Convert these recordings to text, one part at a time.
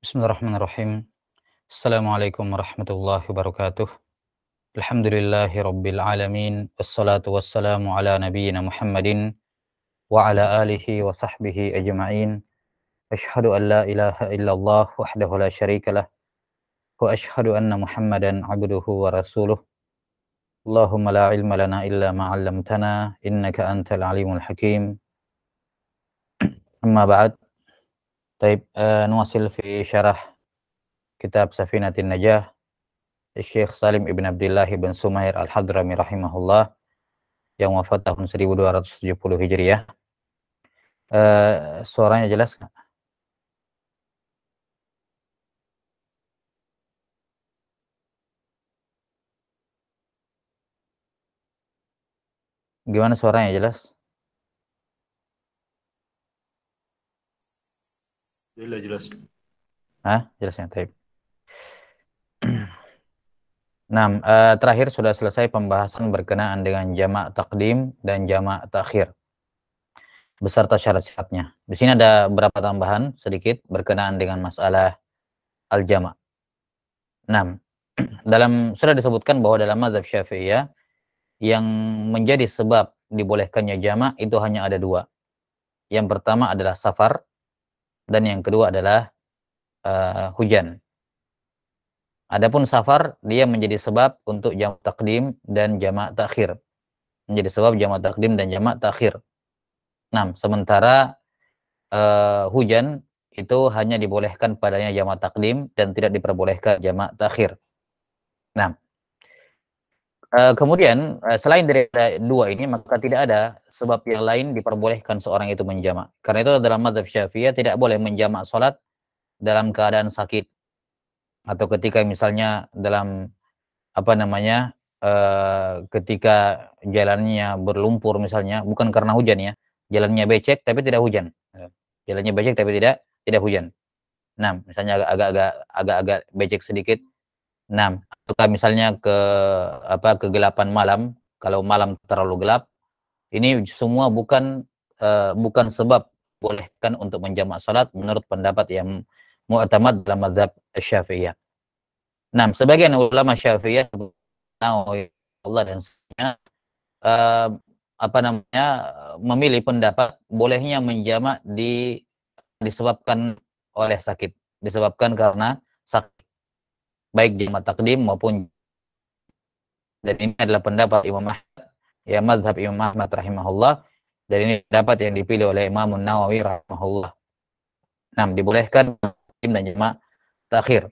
Bismillahirrahmanirrahim. Assalamualaikum warahmatullahi wabarakatuh. Alhamdulillahi rabbil alamin. Wassalatu wassalamu ala nabiyyina Muhammadin wa ala alihi wa sahbihi ajma'in. Asyhadu an la ilaha illallah wahdahu la syarikalah wa asyhadu anna Muhammadan abduhu wa rasuluh. Allahumma la ilma lana illa ma 'allamtana innaka antal alimul hakim. Amma ba'd. Taib, nuwasil fi syarah kitab Safinatin Najah Syekh Salim ibn Abdullah ibn Sumair al-Hadrami rahimahullah yang wafat tahun 1270 Hijriah. Suaranya jelas nggak? Gimana suaranya jelas? Jelas. Hah? Jelasnya, taib. Nah, terakhir sudah selesai pembahasan berkenaan dengan jamak takdim dan jamak takhir beserta syarat-syaratnya. Di sini ada beberapa tambahan sedikit berkenaan dengan masalah al-jamak. Nah, sudah disebutkan bahwa dalam mazhab Syafi'iyah yang menjadi sebab dibolehkannya jamak itu hanya ada dua. Yang pertama adalah safar dan yang kedua adalah hujan. Adapun safar dia menjadi sebab untuk jamak takdim dan jamak takhir. Menjadi sebab jamak takdim dan jamak takhir. Nah, sementara hujan itu hanya dibolehkan padanya jamak takdim dan tidak diperbolehkan jamak takhir. Nah, kemudian selain dari dua ini maka tidak ada sebab yang lain diperbolehkan seorang itu menjamak. Karena itu dalam mazhab Syafi'iyah tidak boleh menjamak salat dalam keadaan sakit atau ketika misalnya dalam ketika jalannya berlumpur misalnya, bukan karena hujan ya, jalannya becek tapi tidak hujan. Jalannya becek tapi tidak hujan. Nah, misalnya agak-agak becek sedikit. Nah, atau misalnya kegelapan malam, kalau malam terlalu gelap, ini semua bukan sebab bolehkan untuk menjamak salat menurut pendapat yang mu'tamad dalam mazhab Syafi'iyah. Nah, sebagian ulama Syafi'iyah Allah dan sebagainya memilih pendapat bolehnya menjamak disebabkan oleh sakit, disebabkan karena sakit, baik jamak takdim maupun, dan ini adalah pendapat Imam Ahmad, ya mazhab Imam Ahmad rahimahullah, dan ini pendapat yang dipilih oleh Imam Nawawi rahimahullah. Nah, dibolehkan dan jamak takhir,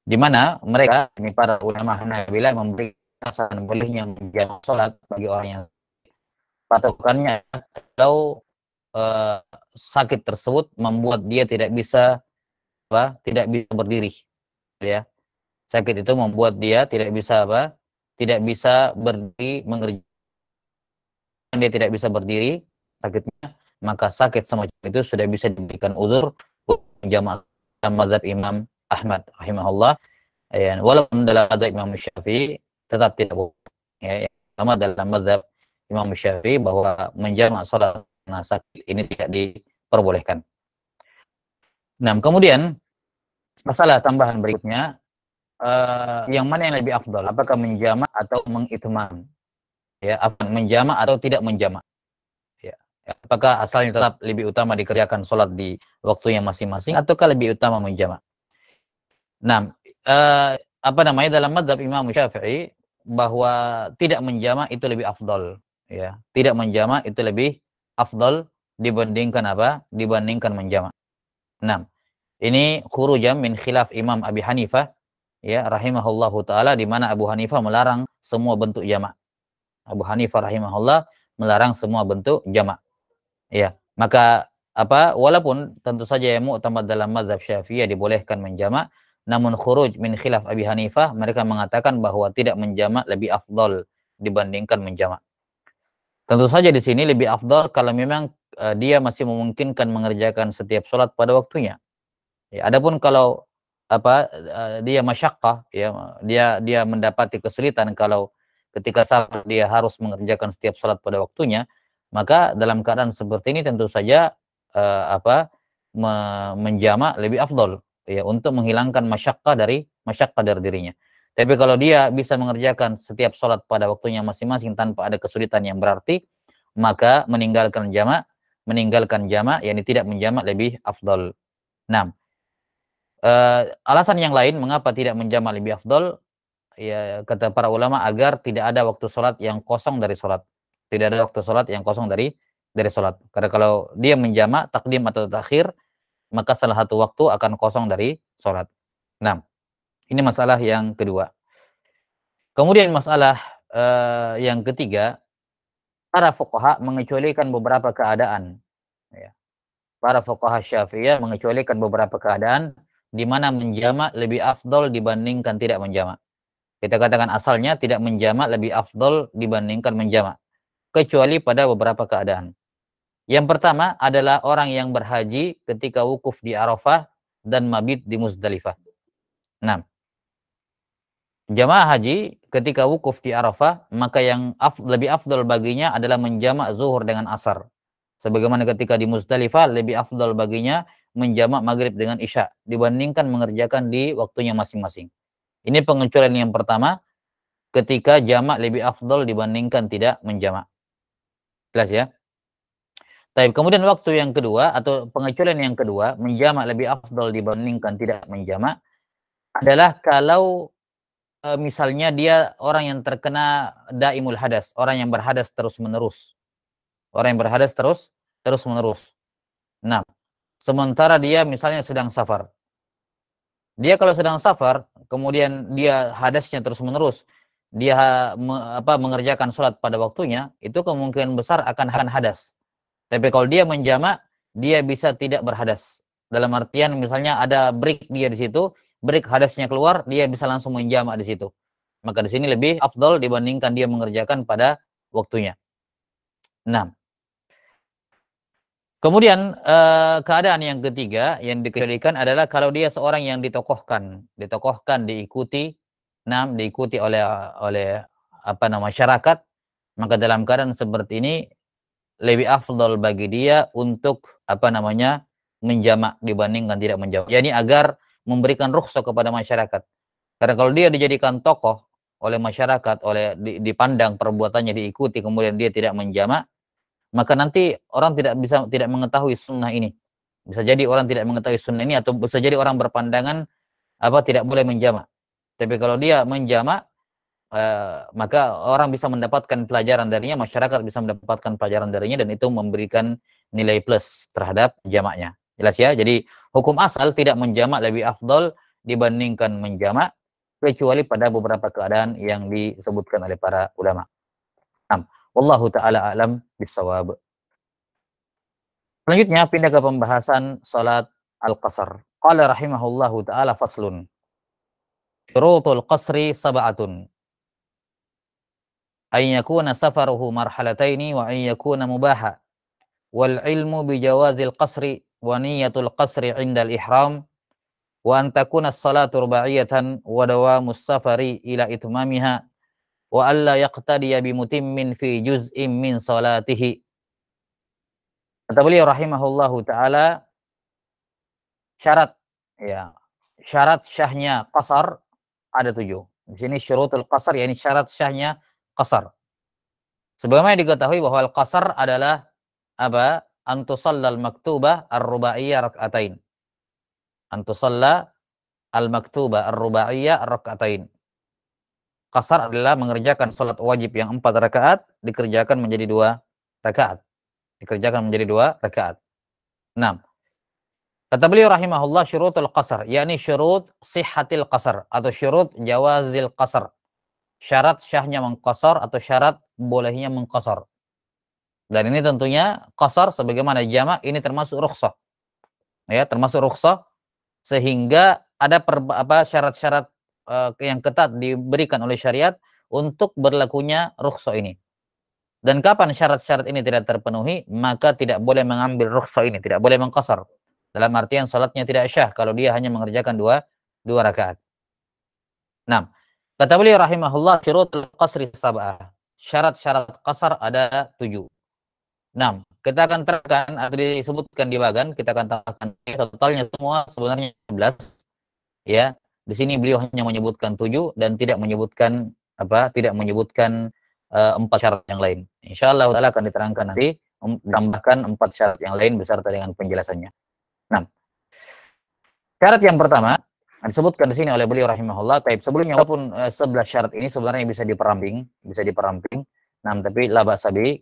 di mana mereka, ini para ulama Hanabilah, memberi alasan bolehnya menjamak salat bagi orang yang patokannya kalau sakit tersebut membuat dia tidak bisa berdiri, ya. Sakit itu membuat dia tidak bisa berdiri, mengerjakan, dia tidak bisa berdiri sakitnya, maka sakit semacam itu sudah bisa diberikan uzur menjamak mazhab Imam Ahmad rahimahullah. Ya, walaupun dalam mazhab Imam Syafi'i tetap tidak boleh, ya, sama dalam mazhab Imam Syafi'i bahwa menjamak salat karena sakit ini tidak diperbolehkan. Nah, kemudian masalah tambahan berikutnya, yang mana yang lebih afdal, apakah menjamak atau mengitmam, ya, menjamak atau tidak menjamak, ya. Apakah asalnya tetap lebih utama dikerjakan salat di waktunya masing-masing ataukah lebih utama menjamak? Nah, dalam mazhab Imam Syafi'i bahwa tidak menjamak itu lebih afdal, ya. Tidak menjamak itu lebih afdal dibandingkan dibandingkan menjamak. Nah, ini khurujan min khilaf Imam Abi Hanifah, ya, rahimahullahu taala, di mana Abu Hanifah melarang semua bentuk jamak. Abu Hanifah rahimahullah melarang semua bentuk jamak. Ya, maka walaupun tentu saja yang mu'tamad dalam mazhab Syafi'iyah dibolehkan menjamak, namun khuruj min khilaf Abi Hanifah, mereka mengatakan bahwa tidak menjamak lebih afdal dibandingkan menjamak. Tentu saja di sini lebih afdal kalau memang dia masih memungkinkan mengerjakan setiap sholat pada waktunya. Ya, adapun kalau dia masyaqqah, ya, dia mendapati kesulitan kalau ketika safar dia harus mengerjakan setiap sholat pada waktunya, maka dalam keadaan seperti ini tentu saja menjamak lebih afdal, ya, untuk menghilangkan masyakkah dari dirinya. Tapi kalau dia bisa mengerjakan setiap sholat pada waktunya masing-masing tanpa ada kesulitan yang berarti, maka meninggalkan jamak, yakni tidak menjamak lebih afdol. Nah, alasan yang lain mengapa tidak menjamak lebih afdol, ya kata para ulama, agar tidak ada waktu sholat yang kosong dari sholat. Tidak ada waktu sholat yang kosong dari sholat. Karena kalau dia menjamak takdim atau takhir, maka salah satu waktu akan kosong dari sholat. Nah, ini masalah yang kedua. Kemudian masalah yang ketiga, para fuqaha mengecualikan beberapa keadaan. Ya. Para fuqaha Syafi'iyah mengecualikan beberapa keadaan di mana menjamak lebih afdol dibandingkan tidak menjamak. Kita katakan asalnya tidak menjamak lebih afdol dibandingkan menjamak, kecuali pada beberapa keadaan. Yang pertama adalah orang yang berhaji ketika wukuf di Arafah dan mabit di Muzdalifah. Nah, jamaah haji ketika wukuf di Arafah, maka yang lebih afdal baginya adalah menjamak zuhur dengan asar. Sebagaimana ketika di Muzdalifah, lebih afdal baginya menjamak maghrib dengan isya dibandingkan mengerjakan di waktunya masing-masing. Ini pengecualian yang pertama, ketika jamak lebih afdal dibandingkan tidak menjamak. Jelas ya? Baik, kemudian waktu yang kedua atau pengecualian yang kedua, menjamak lebih afdal dibandingkan tidak menjamak adalah kalau misalnya dia orang yang terkena daimul hadas, orang yang berhadas terus-menerus. Orang yang berhadas terus-menerus. Nah, sementara dia misalnya sedang safar. Dia kalau sedang safar, kemudian dia hadasnya terus-menerus, dia mengerjakan sholat pada waktunya, itu kemungkinan besar akan hadas. Tapi kalau dia menjamak, dia bisa tidak berhadas. Dalam artian misalnya ada break dia di situ, break hadasnya keluar, dia bisa langsung menjamak di situ. Maka di sini lebih afdol dibandingkan dia mengerjakan pada waktunya. Nah, kemudian keadaan yang ketiga yang dikecualikan adalah kalau dia seorang yang ditokohkan, diikuti, diikuti oleh masyarakat, maka dalam keadaan seperti ini lebih afdol bagi dia untuk menjamak dibandingkan tidak menjamak. Yani agar memberikan rukhsah kepada masyarakat. Karena kalau dia dijadikan tokoh oleh masyarakat, dipandang perbuatannya diikuti, kemudian dia tidak menjamak, maka nanti orang tidak mengetahui sunnah ini. Bisa jadi orang tidak mengetahui sunnah ini, atau bisa jadi orang berpandangan tidak boleh menjamak. Tapi kalau dia menjamak, maka orang bisa mendapatkan pelajaran darinya, masyarakat bisa mendapatkan pelajaran darinya, dan itu memberikan nilai plus terhadap jamaknya. Jelas ya? Jadi hukum asal tidak menjamak lebih afdol dibandingkan menjamak, kecuali pada beberapa keadaan yang disebutkan oleh para ulama. Wallahu ta'ala a'lam bishawab. Selanjutnya pindah ke pembahasan salat al-qasar. Qala rahimahullahu ta'ala faslun. Syurutul qasri sab'atun. An yakuna safaruhu marhalataini wa an yakuna mubaha. Wal ilmu bijawazil qasri wa niyatul qasri indal ihram. Wa an takuna as-salatu ruba'iyatan wa dawamus safari ila itmamiha. Wa alla yaqtadiya bimutimmin fi juz'in min salatihi. Kata beliau rahimahullahu ta'ala, syarat syahnya qasar ada 7. Di sini syurutul qasar, yakni syarat syahnya qasar. Sebagaimana diketahui bahwa al-qasar adalah apa? Antusallal maktubah ar-rubaiyah rak'atain. Antusalla al-maktubah ar-rubaiyah rak'atain. Qasar adalah mengerjakan salat wajib yang 4 rakaat dikerjakan menjadi 2 rakaat. Dikerjakan menjadi 2 rakaat. 6. Kata beliau rahimahullah, syurutul qasar, yakni syurut sihhatil qasar atau syurut jawazil qasar. Syarat syahnya mengqasar atau syarat bolehnya mengqasar. Dan ini tentunya qasar sebagaimana jamak ini termasuk rukhsah. Ya, termasuk rukhsah, sehingga ada syarat-syarat yang ketat diberikan oleh syariat untuk berlakunya rukhsah ini. Dan kapan syarat-syarat ini tidak terpenuhi, maka tidak boleh mengambil rukhsah ini, tidak boleh mengqasar. Dalam artian salatnya tidak syah kalau dia hanya mengerjakan dua rakaat. Nah, kata beliau rahimahullah, syurutul qasri sab'ah. Syarat-syarat qasar ada 7. Nah, kita akan terangkan atau disebutkan di bagan, kita akan tambahkan totalnya semua sebenarnya 11. ya. Di sini beliau hanya menyebutkan 7 dan tidak menyebutkan tidak menyebutkan 4 syarat yang lain. Insyaallah taala akan diterangkan nanti, tambahkan 4 syarat yang lain beserta dengan penjelasannya. Nah, syarat yang pertama disebutkan di sini oleh beliau rahimahullah. Taib sebelumnya walaupun 11 syarat ini sebenarnya bisa diperamping. Nah, tapi la ba'sabi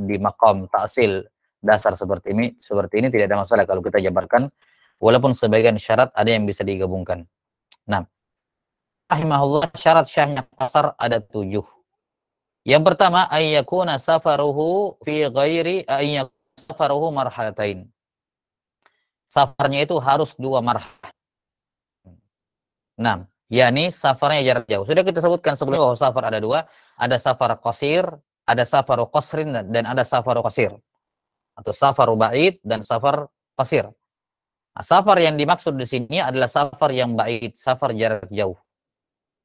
di maqam ta'sil dasar seperti ini tidak ada masalah kalau kita jabarkan walaupun sebagian syarat ada yang bisa digabungkan. Nah, rahimahullah syarat syahnya qasar ada 7. Yang pertama ayyakuna safaruhu fi ghairi safaruhu marhalatain. Safarnya itu harus 2 marhalah. Nah, yakni safarnya jarak jauh. Sudah kita sebutkan sebelumnya bahwa safar ada 2, ada safar qasir, ada safar qasrin dan ada safar qasir. Atau safar ba'id dan safar qasir. Nah, safar yang dimaksud di sini adalah safar yang ba'id, safar jarak jauh.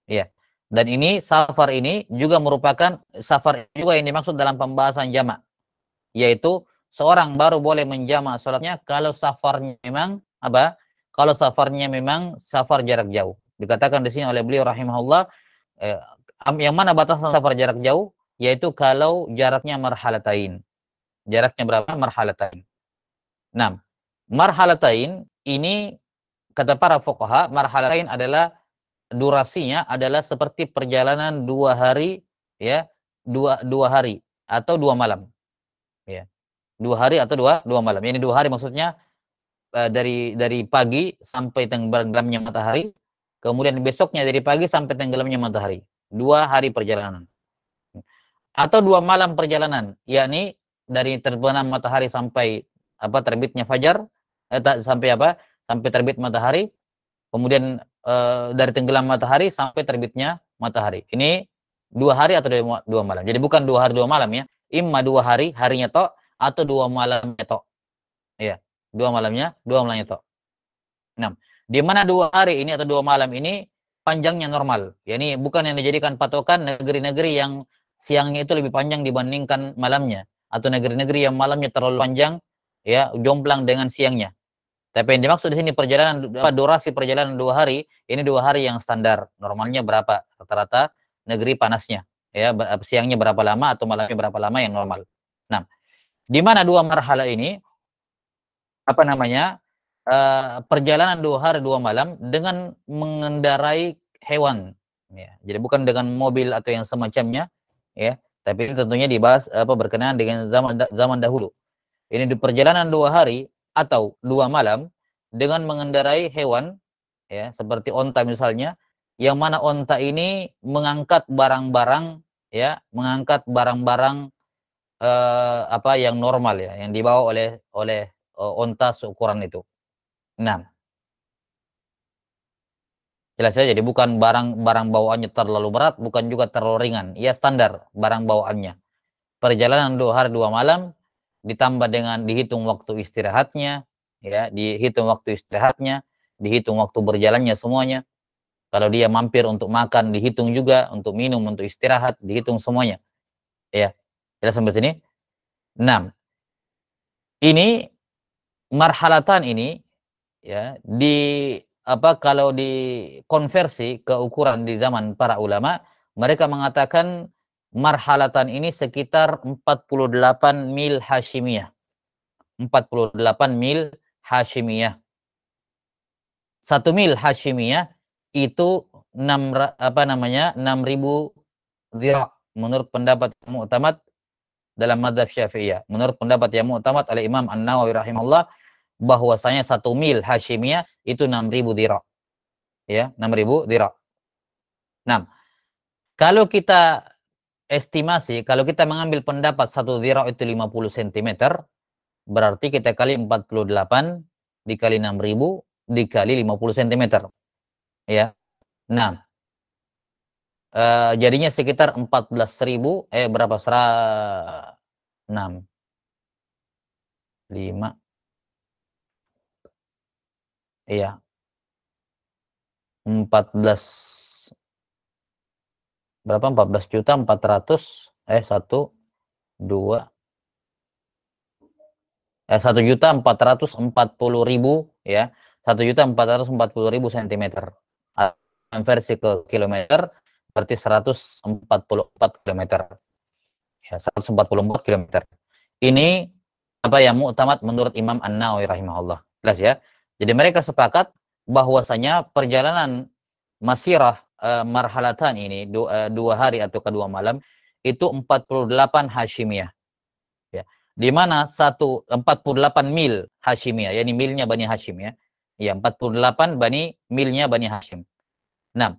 Iya. Dan ini safar ini juga merupakan safar juga yang dimaksud dalam pembahasan jamak, yaitu seorang baru boleh menjamak salatnya kalau safarnya memang Kalau safarnya memang safar jarak jauh. Dikatakan di sini oleh beliau rahimahullah yang mana batasan safar jarak jauh, yaitu kalau jaraknya marhalatain. Jaraknya berapa? Marhalatain. Nah, marhalatain ini kata para fuqaha, marhalatain adalah durasinya adalah seperti perjalanan 2 hari, ya, dua hari atau 2 malam, ya, 2 hari atau dua malam. Ini 2 hari maksudnya dari pagi sampai tenggelamnya matahari, kemudian besoknya dari pagi sampai tenggelamnya matahari, 2 hari perjalanan. Atau 2 malam perjalanan, yakni dari terbenam matahari sampai terbitnya fajar, sampai terbit matahari, kemudian dari tenggelam matahari sampai terbitnya matahari. Ini 2 hari atau 2 malam. Jadi bukan 2 hari 2 malam ya. Imma 2 hari, harinya tok, atau 2 malamnya tok. Ya, 2 malamnya tok. Nah, di mana 2 hari ini atau 2 malam ini panjangnya normal. Ya, ini bukan yang dijadikan patokan negeri-negeri yang siangnya itu lebih panjang dibandingkan malamnya, atau negeri-negeri yang malamnya terlalu panjang, ya, jomplang dengan siangnya. Tapi yang dimaksud di sini durasi perjalanan 2 hari, ini 2 hari yang standar. Normalnya berapa? Rata-rata negeri panasnya, ya, siangnya berapa lama atau malamnya berapa lama yang normal. Nah, di mana 2 marhala ini perjalanan 2 hari 2 malam dengan mengendarai hewan, ya. Jadi bukan dengan mobil atau yang semacamnya, ya. Tapi tentunya dibahas berkenaan dengan zaman dahulu. Ini di perjalanan 2 hari atau 2 malam dengan mengendarai hewan, ya, seperti onta misalnya, yang mana onta ini mengangkat barang-barang, ya, mengangkat barang-barang yang normal, ya, yang dibawa oleh onta seukuran itu. Nah, jelas saja, jadi bukan barang bawaannya terlalu berat, bukan juga terlalu ringan. Ya, standar barang bawaannya. Perjalanan 2 hari 2 malam ditambah dengan dihitung waktu istirahatnya, ya, dihitung waktu istirahatnya, dihitung waktu berjalannya semuanya. Kalau dia mampir untuk makan dihitung juga, untuk minum, untuk istirahat dihitung semuanya. Ya. Jelas sampai sini? 6. Ini marhalatan ini, ya, kalau dikonversi ke ukuran di zaman para ulama, mereka mengatakan marhalatan ini sekitar 48 mil Hashimiyah. 48 mil Hashimiyah. 1 mil Hashimiyah itu 6.000 zira' menurut pendapat mu'tamad dalam mazhab Syafi'iyah. Menurut pendapat yang mu'tamad oleh Imam An-Nawawi rahimahullah, bahwasanya 1 mil Hashimiyah itu 6.000 zira'. Ya, 6.000 zira'. Nah, kalau kita estimasi, kalau kita mengambil pendapat 1 zira' itu 50 cm, berarti kita kali 48 dikali 6.000 dikali 50 cm. Ya. Nah, jadinya sekitar 14.000, berapa? 6, 5, iya, 14, berapa? 14.400.000, 1.440.000, ya. 1.440.000 cm. Versi ke kilometer berarti 144 kilometer. Ya, 144 kilometer. Ini apa yang mu'tamad menurut Imam An-Nawawi rahimahullah. Jelas ya. Jadi mereka sepakat bahwasanya perjalanan masirah marhalatan ini dua hari atau kedua malam itu 48 Hashimiyah. Ya. Di mana 48 mil Hashimiyah, yakni milnya Bani Hashim ya. Ya, 48 milnya Bani Hashim. Nah,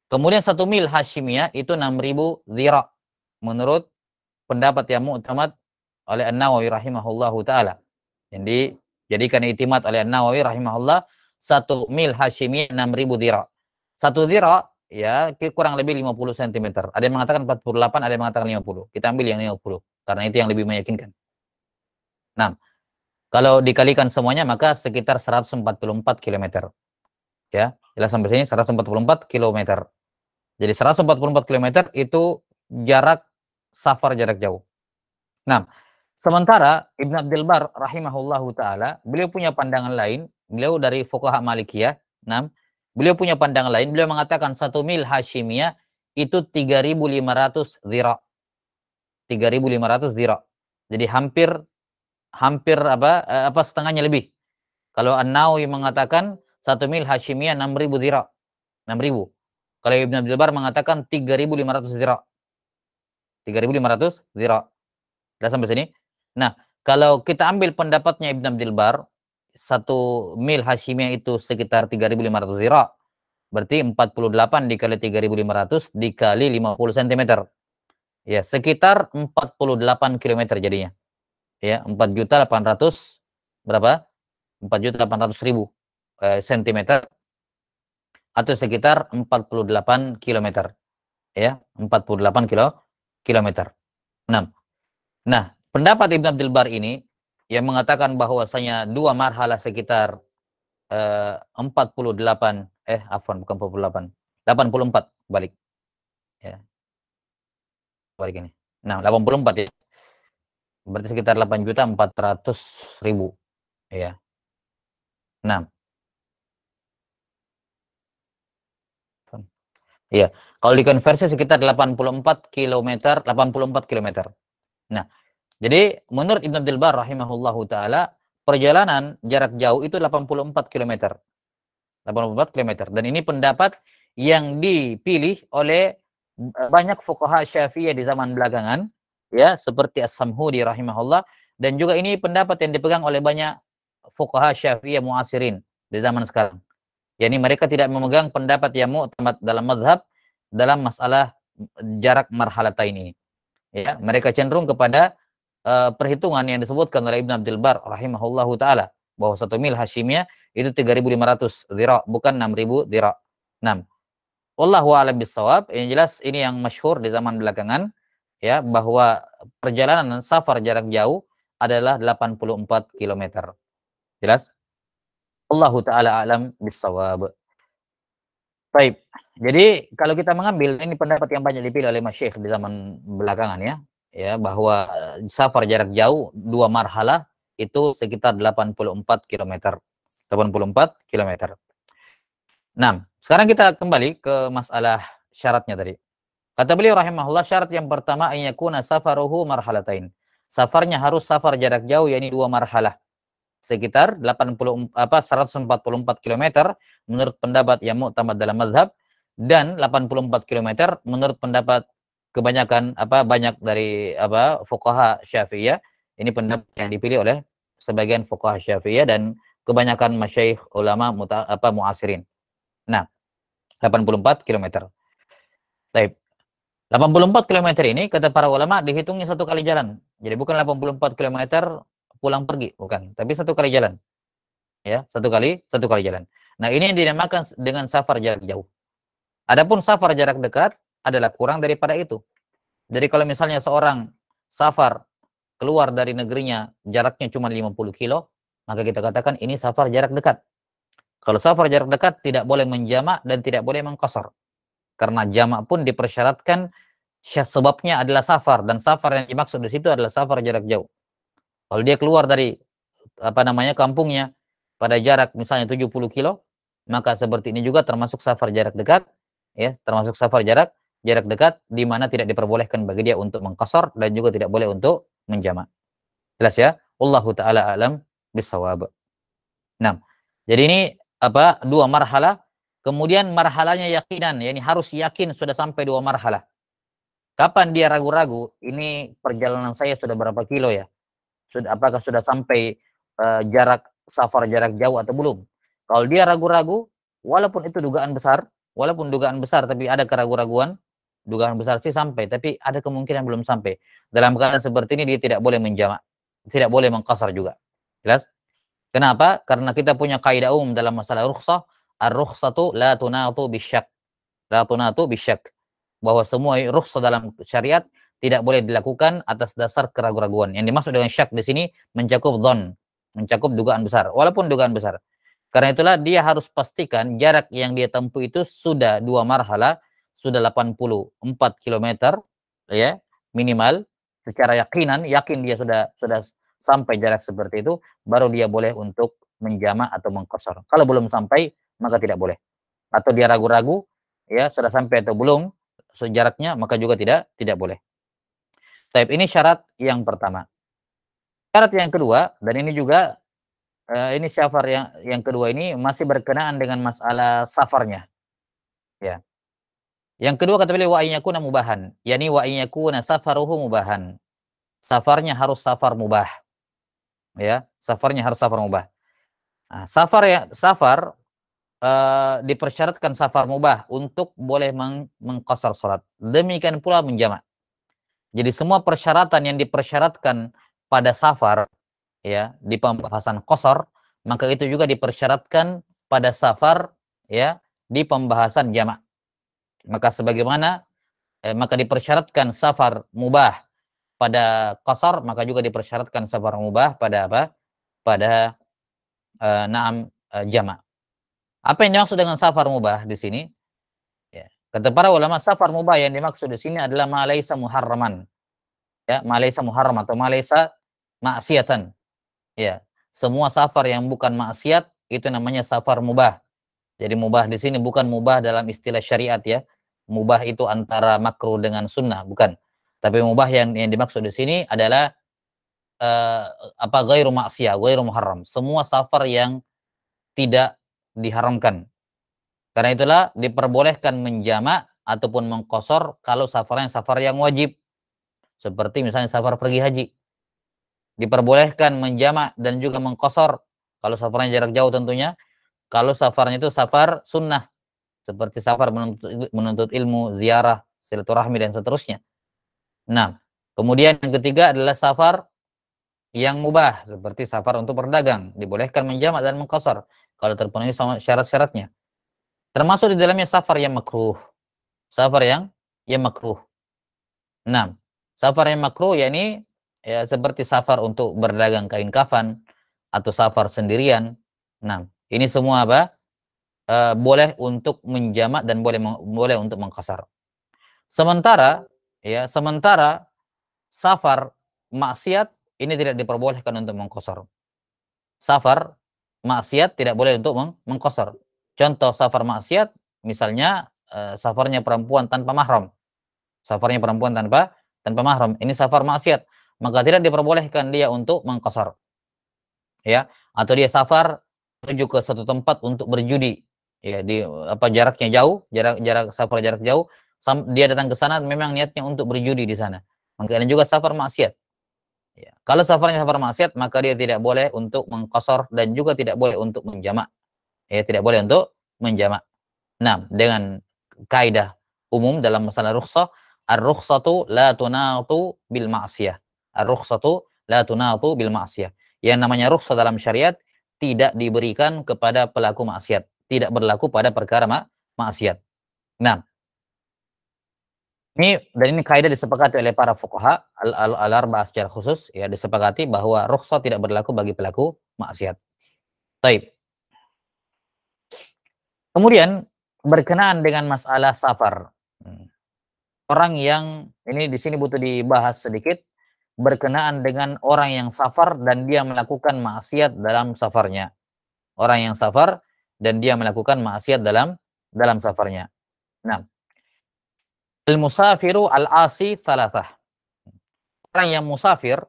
kemudian 1 mil Hashimiyah itu 6.000 zira menurut pendapat yang mu'tamad oleh An-Nawawi rahimahullahu taala. Jadi jadikan iktimat oleh An-Nawawi rahimahullah 1 mil Hashimiyah 6.000 zira. 1 zira ya kurang lebih 50 cm. Ada yang mengatakan 48, ada yang mengatakan 50. Kita ambil yang 50 karena itu yang lebih meyakinkan. Nah, kalau dikalikan semuanya maka sekitar 144 km. Ya, jelas sampai sini 144 km. Jadi 144 km itu jarak safar jarak jauh. Nah, sementara Ibn Abdul Bar rahimahullahu taala, beliau punya pandangan lain, beliau dari fuqaha Malikiyah. Nah, beliau punya pandangan lain, beliau mengatakan 1 mil Hashimiyah itu 3.500 zira. 3.500 zira. Jadi hampir apa setengahnya lebih. Kalau An-Nawawi mengatakan 1 mil Hashimiyah 6.000 zira. 6.000. Kalau Ibn Abdul Bar mengatakan 3.500 zira. 3.500 zira. Sudah sampai sini? Nah, kalau kita ambil pendapatnya Ibn Abdul Bar, 1 mil Hashimiyah itu sekitar 3.500 zira. Berarti 48 dikali 3.500 dikali 50 cm. Ya, sekitar 48 km jadinya. Ya, 4.800 berapa? 4.800.000 cm atau sekitar 48 km. Ya, 48 kilometer. Nah, pendapat Ibn Abdul Bar ini yang mengatakan bahwasanya dua marhalah sekitar 48 bukan 48, 84 balik. Ya. Balik ini. Nah, 84 ya. Berarti sekitar 8.400.000 ya. Nah. Iya, kalau dikonversi sekitar 84 km, 84 km. Nah, jadi menurut Ibn Abdul Bar rahimahullahu taala, perjalanan jarak jauh itu 84 km. 84 km. Dan ini pendapat yang dipilih oleh banyak fuqaha Syafi'iyah di zaman belakangan, ya, seperti As-Samhudi rahimahullah, dan juga ini pendapat yang dipegang oleh banyak fuqaha Syafi'iyah muasirin di zaman sekarang. Yani mereka tidak memegang pendapat yang mu'tamad dalam mazhab dalam masalah jarak marhalatain ini. Ya, mereka cenderung kepada perhitungan yang disebutkan oleh Ibn Abdul Bar rahimahullahu taala bahwa 1 mil Hashimiyah itu 3.500 zira, bukan 6.000 zira. 6. Wallahu a'lam bissawab. Yang jelas ini yang masyhur di zaman belakangan ya, bahwa perjalanan safar jarak jauh adalah 84 km. Jelas? Allahu taala a'lam bissawab. Baik. Jadi kalau kita mengambil ini pendapat yang banyak dipilih oleh masyayikh di zaman belakangan ya bahwa safar jarak jauh dua marhalah itu sekitar 84 km. 84 km. Nah, sekarang kita kembali ke masalah syaratnya tadi. Kata beliau rahimahullah, syarat yang pertama ayyakuna safaruhu marhalatain. Safarnya harus safar jarak jauh yakni dua marhalah. Sekitar 144 km menurut pendapat yang mu'tamad dalam mazhab, dan 84 km menurut pendapat kebanyakan banyak dari fuqaha Syafi'iyah. Ini pendapat yang dipilih oleh sebagian fuqaha Syafi'iyah dan kebanyakan masyayikh ulama muasirin. Nah, 84 km. Baik. 84 km ini kata para ulama dihitungnya satu kali jalan. Jadi bukan 84 km pulang pergi, bukan, tapi satu kali jalan. Ya, satu kali jalan. Nah, ini yang dinamakan dengan safar jarak jauh. Adapun safar jarak dekat adalah kurang daripada itu. Jadi kalau misalnya seorang safar keluar dari negerinya jaraknya cuma 50 kilo, maka kita katakan ini safar jarak dekat. Kalau safar jarak dekat tidak boleh menjamak dan tidak boleh mengqasar. Karena jamak pun dipersyaratkan sebabnya adalah safar, dan safar yang dimaksud di situ adalah safar jarak jauh. Kalau dia keluar dari kampungnya pada jarak misalnya 70 kilo, maka seperti ini juga termasuk safar jarak dekat, ya, termasuk safar jarak dekat di mana tidak diperbolehkan bagi dia untuk mengqasar dan juga tidak boleh untuk menjamak. Jelas ya? Wallahu taala alam bisawab. Nah, jadi ini apa? Dua marhalah. Kemudian marhalahnya yakinan, ya ini harus yakin sudah sampai dua marhalah. Kapan dia ragu-ragu? Ini perjalanan saya sudah berapa kilo ya? Apakah sudah sampai jarak safar jarak jauh atau belum? Kalau dia ragu-ragu, walaupun itu dugaan besar, tapi ada keraguan-raguan, dugaan besar sih sampai, tapi ada kemungkinan belum sampai. Dalam keadaan seperti ini dia tidak boleh menjamak, tidak boleh mengqasar juga. Jelas? Kenapa? Karena kita punya kaidah umum dalam masalah rukhsah, ar-rukhsatu la tunatu bisyak. La tunatu bisyak. Bahwa semua rukhsah dalam syariat tidak boleh dilakukan atas dasar keraguan-raguan. Yang dimaksud dengan syak di sini mencakup dhon, mencakup dugaan besar, walaupun dugaan besar. Karena itulah dia harus pastikan jarak yang dia tempuh itu sudah dua marhalah, sudah 84 km ya, minimal secara yakin dia sudah sampai jarak seperti itu, baru dia boleh untuk menjamak atau mengqasar. Kalau belum sampai maka tidak boleh. Atau dia ragu-ragu ya sudah sampai atau belum sejaraknya, maka juga tidak boleh. Taib, ini syarat yang pertama. Syarat yang kedua, dan ini juga ini safar yang kedua ini masih berkenaan dengan masalah safarnya. Ya. Yang kedua kata beliau wa ayyakuna mubahan, yakni wa ayyakuna safaruhu mubahan. Safarnya harus safar mubah. Ya, safarnya harus safar mubah. Nah, safar dipersyaratkan safar mubah untuk boleh mengqasar salat. Demikian pula menjamak. Jadi semua persyaratan yang dipersyaratkan pada safar ya di pembahasan qasar, maka itu juga dipersyaratkan pada safar ya di pembahasan jamak. Maka sebagaimana maka dipersyaratkan safar mubah pada qasar, maka juga dipersyaratkan safar mubah pada apa? Pada jamak. Apa yang dimaksud dengan safar mubah di sini? Ya. Kata para ulama, safar mubah yang dimaksud di sini adalah ma laisa muharraman. Ya, ma laisa muharram atau ma laisa maksiatan. Ya, semua safar yang bukan maksiat itu namanya safar mubah. Jadi mubah di sini bukan mubah dalam istilah syariat ya. Mubah itu antara makruh dengan sunnah, bukan. Tapi mubah yang dimaksud di sini adalah ghairu maksiyah, ghairu muharram. Semua safar yang tidak diharamkan. Karena itulah diperbolehkan menjamak ataupun mengqasar kalau safarnya safar yang wajib. Seperti misalnya safar pergi haji. Diperbolehkan menjamak dan juga mengqasar kalau safarnya jarak jauh tentunya. Kalau safarnya itu safar sunnah, seperti safar menuntut ilmu, ziarah, silaturahmi dan seterusnya. Nah, kemudian yang ketiga adalah safar yang mubah, seperti safar untuk berdagang, dibolehkan menjamak dan mengqasar kalau terpenuhi syarat-syaratnya. Termasuk di dalamnya safar yang makruh. Safar yang makruh. Nah, safar yang makruh yakni ya seperti safar untuk berdagang kain kafan atau safar sendirian. Nah, ini semua apa? Boleh untuk menjamak dan boleh untuk mengqasar. Sementara safar maksiat ini tidak diperbolehkan untuk mengqasar. Safar maksiat tidak boleh untuk mengqasar. Contoh safar maksiat misalnya safarnya perempuan tanpa mahram. Safarnya perempuan tanpa mahram. Ini safar maksiat, maka tidak diperbolehkan dia untuk mengqasar. Ya, atau dia safar menuju ke suatu tempat untuk berjudi. Ya, di jaraknya jauh, safar jarak jauh, dia datang ke sana memang niatnya untuk berjudi di sana. Maka ini juga safar maksiat. Ya. Kalau safarnya safar maksiat, maka dia tidak boleh untuk mengqasar dan juga tidak boleh untuk menjamak. Ya, tidak boleh untuk menjamak. Nah, dengan kaidah umum dalam masalah rukhsah, ar-rukhsatu la tunatu bil ma'siyah. Ar-rukhsatu la tunatu bil ma'siyah. Yang namanya rukhsah dalam syariat tidak diberikan kepada pelaku maksiat, tidak berlaku pada perkara maksiat. Nah, ini kaidah disepakati oleh para fuqaha al-arba'ah secara khusus, ya disepakati bahwa rukhsah tidak berlaku bagi pelaku maksiat. Baik. Kemudian berkenaan dengan masalah safar. Orang yang ini di sini butuh dibahas sedikit berkenaan dengan orang yang safar dan dia melakukan maksiat dalam safarnya. orang yang safar dan dia melakukan maksiat dalam safarnya. Nah, al-musafiru al-asi thalathah. Orang yang musafir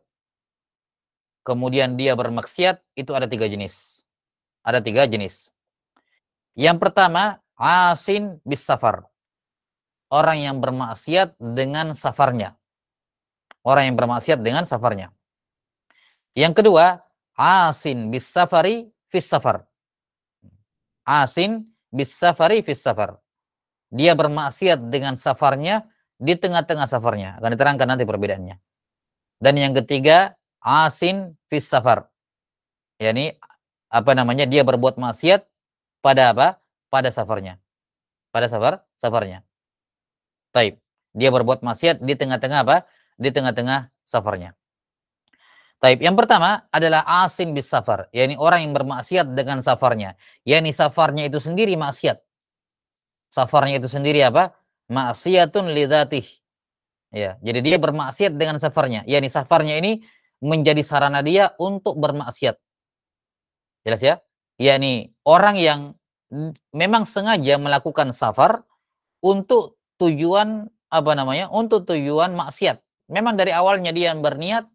kemudian dia bermaksiat itu ada 3 jenis. Ada 3 jenis. Yang pertama, asin bis safar. Orang yang bermaksiat dengan safarnya. Orang yang bermaksiat dengan safarnya. Yang kedua, asin bis safari fis safar. Asin bis safari fis safar. Dia bermaksiat dengan safarnya di tengah-tengah safarnya. Akan diterangkan nanti perbedaannya. Dan yang ketiga, asin fis safar. yakni dia berbuat maksiat pada apa? Pada safarnya. Pada safarnya. Taib. Dia berbuat maksiat di tengah-tengah apa? Di tengah-tengah safarnya. Taib. Yang pertama adalah asin bis safar, yakni orang yang bermaksiat dengan safarnya. Yakni safarnya itu sendiri maksiat. Safarnya itu sendiri apa? Maksiatun lidzatih. Ya, jadi dia bermaksiat dengan safarnya. Yakni safarnya ini menjadi sarana dia untuk bermaksiat. Jelas ya? Yakni orang yang memang sengaja melakukan safar untuk tujuan Untuk tujuan maksiat. Memang dari awalnya dia berniat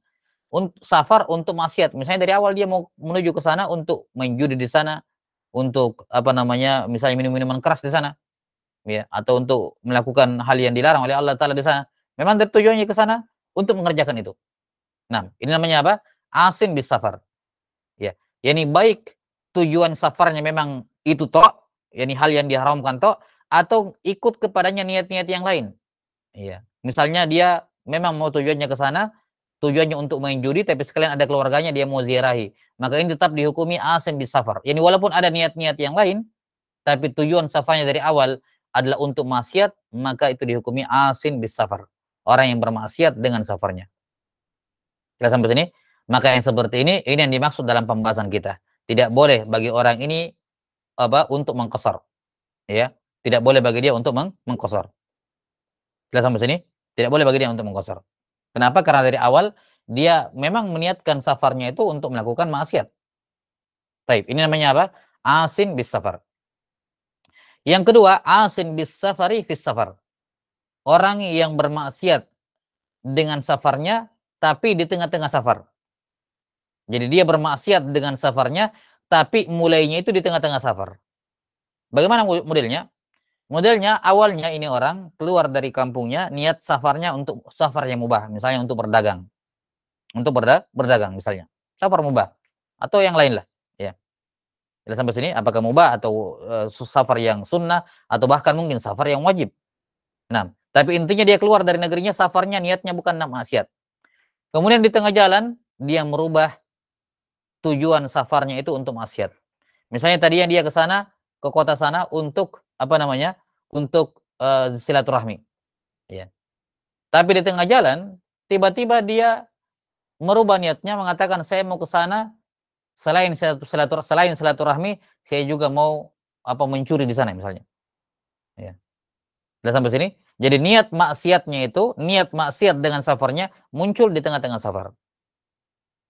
untuk safar untuk maksiat. Misalnya dari awal dia mau menuju ke sana untuk main judi di sana, untuk misalnya minum minuman keras di sana, ya, atau untuk melakukan hal yang dilarang oleh Allah Taala di sana. Memang dari tujuannya ke sana untuk mengerjakan itu. Nah, ini namanya apa? Asin bis safar. Ya, yakni baik tujuan safarnya memang itu tok, yakni hal yang diharamkan tok, atau ikut kepadanya niat-niat yang lain. Iya. Misalnya dia memang mau tujuannya ke sana, tujuannya untuk main judi, tapi sekalian ada keluarganya dia mau ziarahi. Maka ini tetap dihukumi asin bis safar. Yani walaupun ada niat-niat yang lain, tapi tujuan safarnya dari awal adalah untuk maksiat, maka itu dihukumi asin bis safar. Orang yang bermaksiat dengan safarnya. Kita sampai sini? Maka yang seperti ini yang dimaksud dalam pembahasan kita. Tidak boleh bagi orang ini untuk mengqasar. Ya, tidak boleh bagi dia untuk mengqasar. Kita sampai sini? Tidak boleh bagi dia untuk mengqasar. Kenapa? Karena dari awal dia memang meniatkan safarnya itu untuk melakukan maksiat. Baik, ini namanya apa? Asin bis safar. Yang kedua, asin bis safari fis safar. Orang yang bermaksiat dengan safarnya tapi di tengah-tengah safar. Jadi dia bermaksiat dengan safarnya tapi mulainya itu di tengah-tengah safar. Bagaimana modelnya? Modelnya awalnya ini orang keluar dari kampungnya, niat safarnya untuk safar yang mubah, misalnya untuk berdagang. Untuk berdagang misalnya. Safar mubah atau yang lain lah, ya. Jadi sampai sini apakah mubah atau safar yang sunnah atau bahkan mungkin safar yang wajib. Nah, tapi intinya dia keluar dari negerinya, safarnya niatnya bukan maksiat. Kemudian di tengah jalan dia merubah tujuan safarnya itu untuk maksiat. Misalnya tadinya dia ke sana, ke kota sana untuk Untuk silaturahmi, ya. Tapi di tengah jalan tiba-tiba dia merubah niatnya, mengatakan saya mau ke sana selain silaturahmi, saya juga mau mencuri di sana misalnya. Ya. Sudah sampai sini? Jadi niat maksiat dengan safarnya muncul di tengah-tengah safar.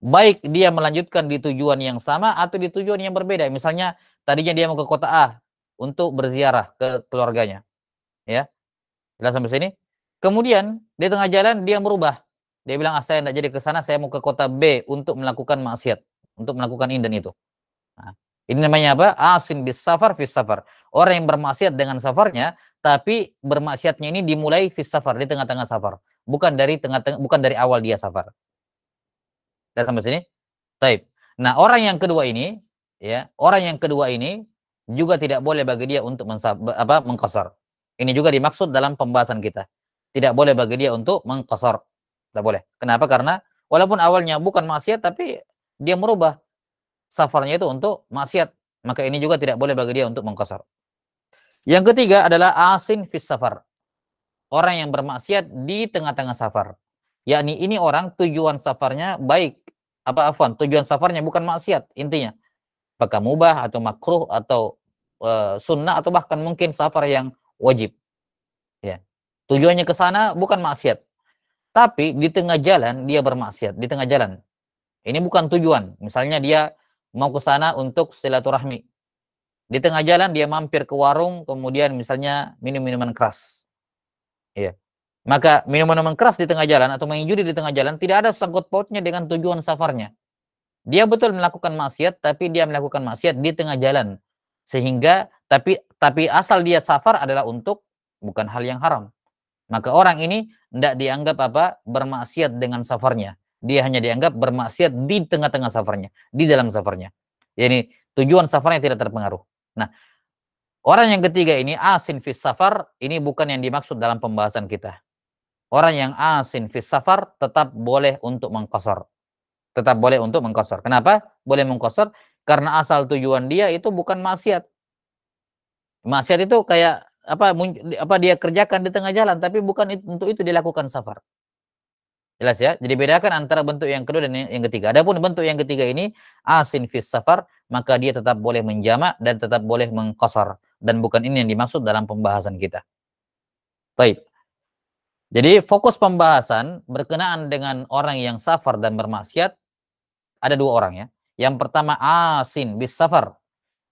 Baik dia melanjutkan di tujuan yang sama atau di tujuan yang berbeda. Misalnya tadinya dia mau ke kota A untuk berziarah ke keluarganya, ya. Jelas sampai sini? Kemudian di tengah jalan dia merubah. Dia bilang, saya tidak jadi ke sana, saya mau ke kota B untuk melakukan maksiat, untuk melakukan ini dan itu. Nah, ini namanya apa? Asin bis safar fis safar. Orang yang bermaksiat dengan safarnya, tapi bermaksiatnya ini dimulai fis safar, di tengah-tengah safar. Bukan dari awal dia safar. Jelas sampai sini? Taib. Nah, orang yang kedua ini juga tidak boleh bagi dia untuk mengqasar. Ini juga dimaksud dalam pembahasan kita. Tidak boleh bagi dia untuk mengqasar. Tidak boleh. Kenapa? Karena walaupun awalnya bukan maksiat, tapi dia merubah safarnya itu untuk maksiat. Maka ini juga tidak boleh bagi dia untuk mengqasar. Yang ketiga adalah asin fis safar. Orang yang bermaksiat di tengah-tengah safar. Yakni ini orang tujuan safarnya baik. Tujuan safarnya bukan maksiat intinya. Apakah mubah atau makruh atau sunnah atau bahkan mungkin safar yang wajib. Ya. Tujuannya ke sana bukan maksiat. Tapi di tengah jalan dia bermaksiat, di tengah jalan. Ini bukan tujuan. Misalnya dia mau ke sana untuk silaturahmi. Di tengah jalan dia mampir ke warung, kemudian misalnya minum minuman keras. Iya. Maka minuman keras di tengah jalan atau main judi di tengah jalan tidak ada sangkut pautnya dengan tujuan safarnya. Dia betul melakukan maksiat, tapi dia melakukan maksiat di tengah jalan. Sehingga tapi asal dia safar adalah untuk bukan hal yang haram. Maka orang ini tidak dianggap bermaksiat dengan safarnya. Dia hanya dianggap bermaksiat di tengah-tengah safarnya, di dalam safarnya. Yani tujuan safarnya tidak terpengaruh. Nah, orang yang ketiga ini asin fis safar, ini bukan yang dimaksud dalam pembahasan kita. Orang yang asin fis safar tetap boleh untuk mengqasar. Tetap boleh untuk mengqasar. Kenapa? Boleh mengqasar karena asal tujuan dia itu bukan maksiat. Maksiat itu kayak dia kerjakan di tengah jalan, tapi bukan untuk itu dilakukan safar. Jelas ya? Jadi bedakan antara bentuk yang kedua dan yang ketiga. Adapun bentuk yang ketiga ini asin fis safar, maka dia tetap boleh menjamak dan tetap boleh mengqasar, dan bukan ini yang dimaksud dalam pembahasan kita. Baik. Jadi fokus pembahasan berkenaan dengan orang yang safar dan bermaksiat ada dua orang ya. Yang pertama asin bis safar,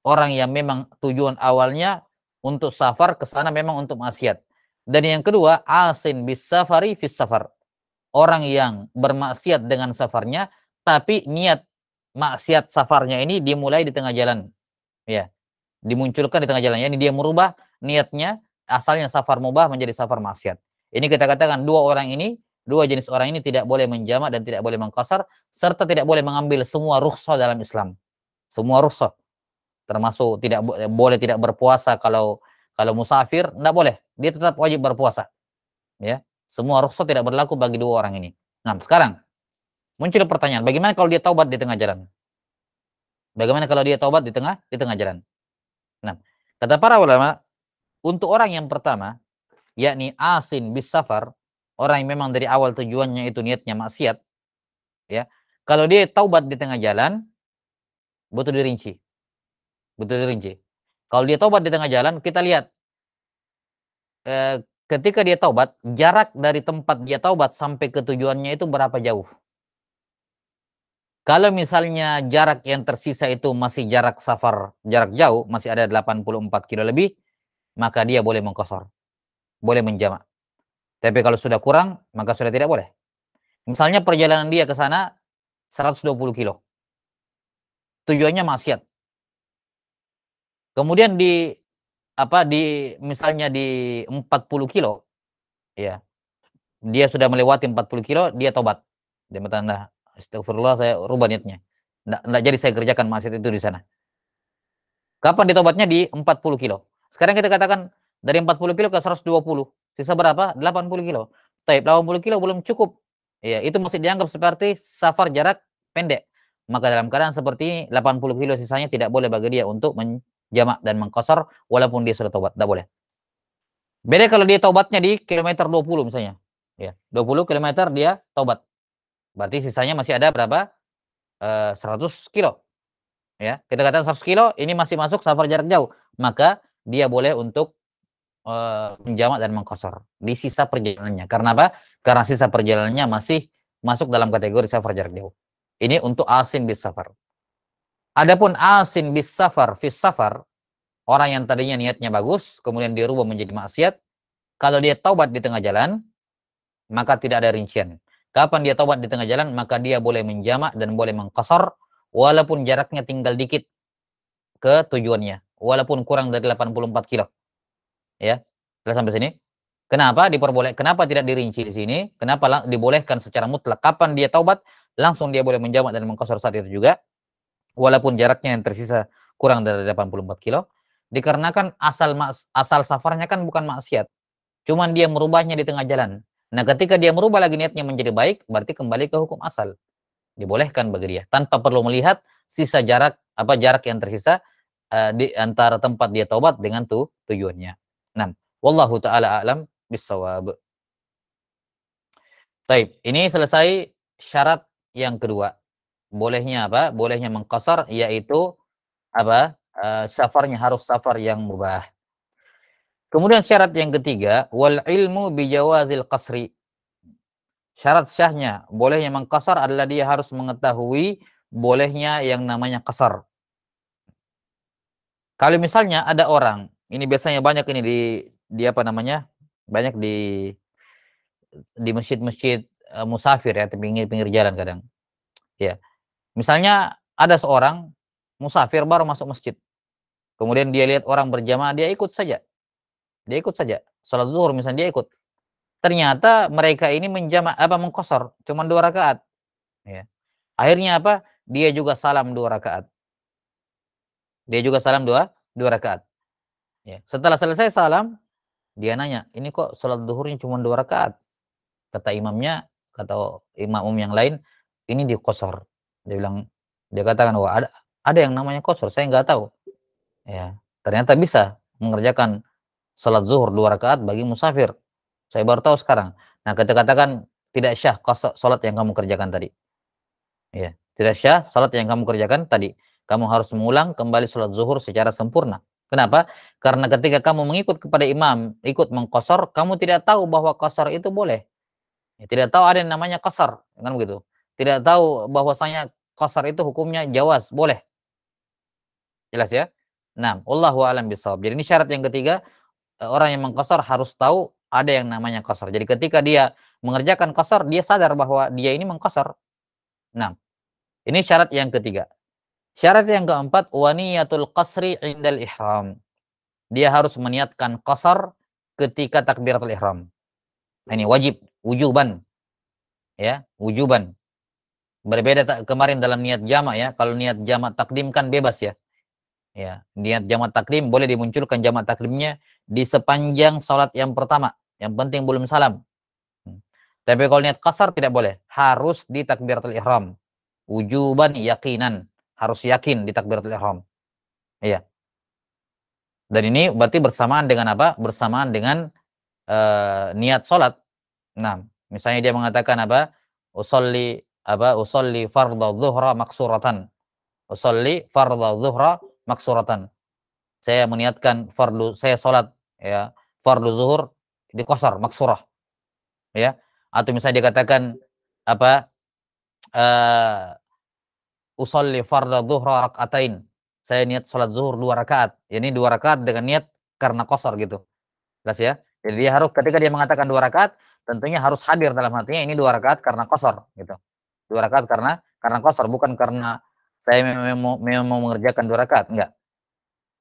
orang yang memang tujuan awalnya untuk safar, ke sana memang untuk maksiat. Dan yang kedua asin bis safari fis safar, orang yang bermaksiat dengan safarnya, tapi niat maksiat safarnya ini dimulai di tengah jalan. Ya, dimunculkan di tengah jalan. Yani dia merubah niatnya, asalnya safar mubah menjadi safar maksiat. Ini kita katakan dua jenis orang ini tidak boleh menjamak dan tidak boleh mengqasar, serta tidak boleh mengambil semua rukhsah dalam Islam. Semua rukhsah. Termasuk boleh tidak berpuasa kalau musafir, tidak boleh. Dia tetap wajib berpuasa. Ya. Semua rukhsah tidak berlaku bagi dua orang ini. Nah, sekarang muncul pertanyaan, bagaimana kalau dia taubat di tengah jalan? Bagaimana kalau dia taubat di tengah jalan? Nah, kata para ulama, untuk orang yang pertama, yakni asin bis safar, orang yang memang dari awal tujuannya itu niatnya maksiat, ya. Kalau dia taubat di tengah jalan, butuh dirinci. Butuh dirinci. Kalau dia taubat di tengah jalan, kita lihat ketika dia taubat, jarak dari tempat dia taubat sampai ke tujuannya itu berapa jauh? Kalau misalnya jarak yang tersisa itu masih jarak safar, jarak jauh, masih ada 84 kilo lebih, maka dia boleh mengqasar, boleh menjamak. Tapi kalau sudah kurang, maka sudah tidak boleh. Misalnya perjalanan dia ke sana 120 kilo. Tujuannya maksiat. Kemudian misalnya di 40 kilo, ya. Dia sudah melewati 40 kilo, dia tobat. Dia bertanda, astagfirullah, saya rubah niatnya. Nggak jadi saya kerjakan maksiat itu di sana. Kapan ditobatnya? Di 40 kilo. Sekarang kita katakan dari 40 kilo ke 120. Sisa berapa? 80 kilo. Taib, 80 kilo belum cukup. Ya, itu masih dianggap seperti safar jarak pendek. Maka dalam keadaan seperti ini, 80 kilo sisanya tidak boleh bagi dia untuk menjamak dan mengqasar walaupun dia sudah tobat. Tidak boleh. Beda kalau dia tobatnya di kilometer 20 misalnya. Ya, 20 kilometer dia tobat. Berarti sisanya masih ada berapa? 100 kilo. Ya, kita katakan 100 kilo, ini masih masuk safar jarak jauh. Maka dia boleh untuk menjamak dan mengqasar di sisa perjalanannya. Karena apa? Karena sisa perjalanannya masih masuk dalam kategori safar jarak jauh. Ini untuk asin bis safar. Adapun asin bis safar fis safar, orang yang tadinya niatnya bagus, kemudian dirubah menjadi maksiat, kalau dia taubat di tengah jalan, maka tidak ada rincian. Kapan dia taubat di tengah jalan, maka dia boleh menjamak dan boleh mengqasar, walaupun jaraknya tinggal dikit ke tujuannya, walaupun kurang dari 84 kilo. Ya, jelas sampai sini. Kenapa diperbolehkan? Kenapa tidak dirinci di sini? Kenapa dibolehkan secara mutlak? Kapan dia taubat, langsung dia boleh menjamak dan mengqasar saat itu juga, walaupun jaraknya yang tersisa kurang dari 84 kilo. Dikarenakan asal safarnya kan bukan maksiat, cuman dia merubahnya di tengah jalan. Nah, ketika dia merubah lagi niatnya menjadi baik, berarti kembali ke hukum asal. Dibolehkan bagi dia tanpa perlu melihat sisa jarak yang tersisa di antara tempat dia taubat dengan tujuannya. Nah, wallahu taala a'lam bissawab. Baik, ini selesai syarat yang kedua. Bolehnya apa? Bolehnya mengqasar, yaitu safarnya harus safar yang mubah. Kemudian syarat yang ketiga, wal ilmu bijawazil qasri. Syarat syahnya bolehnya mengqasar adalah dia harus mengetahui bolehnya yang namanya qasar. Kalau misalnya ada orang, ini biasanya banyak ini di apa namanya? Banyak di masjid-masjid musafir ya, di pinggir-pinggir jalan kadang. Ya. Misalnya ada seorang musafir baru masuk masjid. Kemudian dia lihat orang berjamaah, dia ikut saja. Dia ikut saja. Salat zuhur misalnya dia ikut. Ternyata mereka ini mengqashar cuma 2 rakaat, ya. Akhirnya apa? Dia juga salam 2 rakaat. Dia juga salam dua rakaat, ya. Setelah selesai salam, dia nanya, "Ini kok salat zuhurnya cuma 2 rakaat?" Kata imamnya, kata imam yang lain, "Ini diqashar." Dia bilang, dia katakan, "Wah, ada yang namanya qashar, saya nggak tahu." Ya, ternyata bisa mengerjakan salat zuhur 2 rakaat bagi musafir. Saya baru tahu sekarang. Nah, kita katakan tidak syah salat yang kamu kerjakan tadi. Ya, tidak syah salat yang kamu kerjakan tadi. Kamu harus mengulang kembali salat zuhur secara sempurna. Kenapa? Karena ketika kamu mengikut kepada imam, ikut mengqashar, kamu tidak tahu bahwa qashar itu boleh. Ya, tidak tahu ada yang namanya qashar, kan begitu. Tidak tahu bahwasanya qashar itu hukumnya jawaz, boleh. Jelas ya? Nah, wallahu a'lam bishawab. Jadi ini syarat yang ketiga, orang yang mengqashar harus tahu ada yang namanya qashar. Jadi ketika dia mengerjakan qashar, dia sadar bahwa dia ini mengqashar. Nah, ini syarat yang ketiga. Syarat yang keempat, wa niyatul qasri indal ihram. Dia harus meniatkan qashar ketika takbiratul ihram. Ini wajib, wujuban, ya, wujuban. Berbeda kemarin dalam niat jamak ya. Kalau niat jamak takdim kan bebas ya. Ya, niat jamak takdim boleh dimunculkan jamak takdimnya di sepanjang salat yang pertama. Yang penting belum salam. Tapi kalau niat qasar tidak boleh, harus di takbiratul ihram. Wujuban yakinan, harus yakin di takbiratul ihram. Iya. Dan ini berarti bersamaan dengan apa? Bersamaan dengan niat salat. Nah, misalnya dia mengatakan apa? Usolli fardhu dhuhra maksuratan. Usolli fardhu dhuhra maksuratan. Saya meniatkan saya salat ya, fardu zuhur di qasar maksurah, ya. Atau misalnya dikatakan apa? eh Usolli fardhu dhuhra rakaatain. Saya niat salat zuhur 2 rakaat. Ini 2 rakaat dengan niat karena qasar gitu. Jelas ya? Jadi dia harus ketika dia mengatakan 2 rakaat, tentunya harus hadir dalam hatinya ini 2 rakaat karena qasar gitu. 2 rakaat karena qasar, bukan karena saya memang mau mengerjakan 2 rakaat, enggak.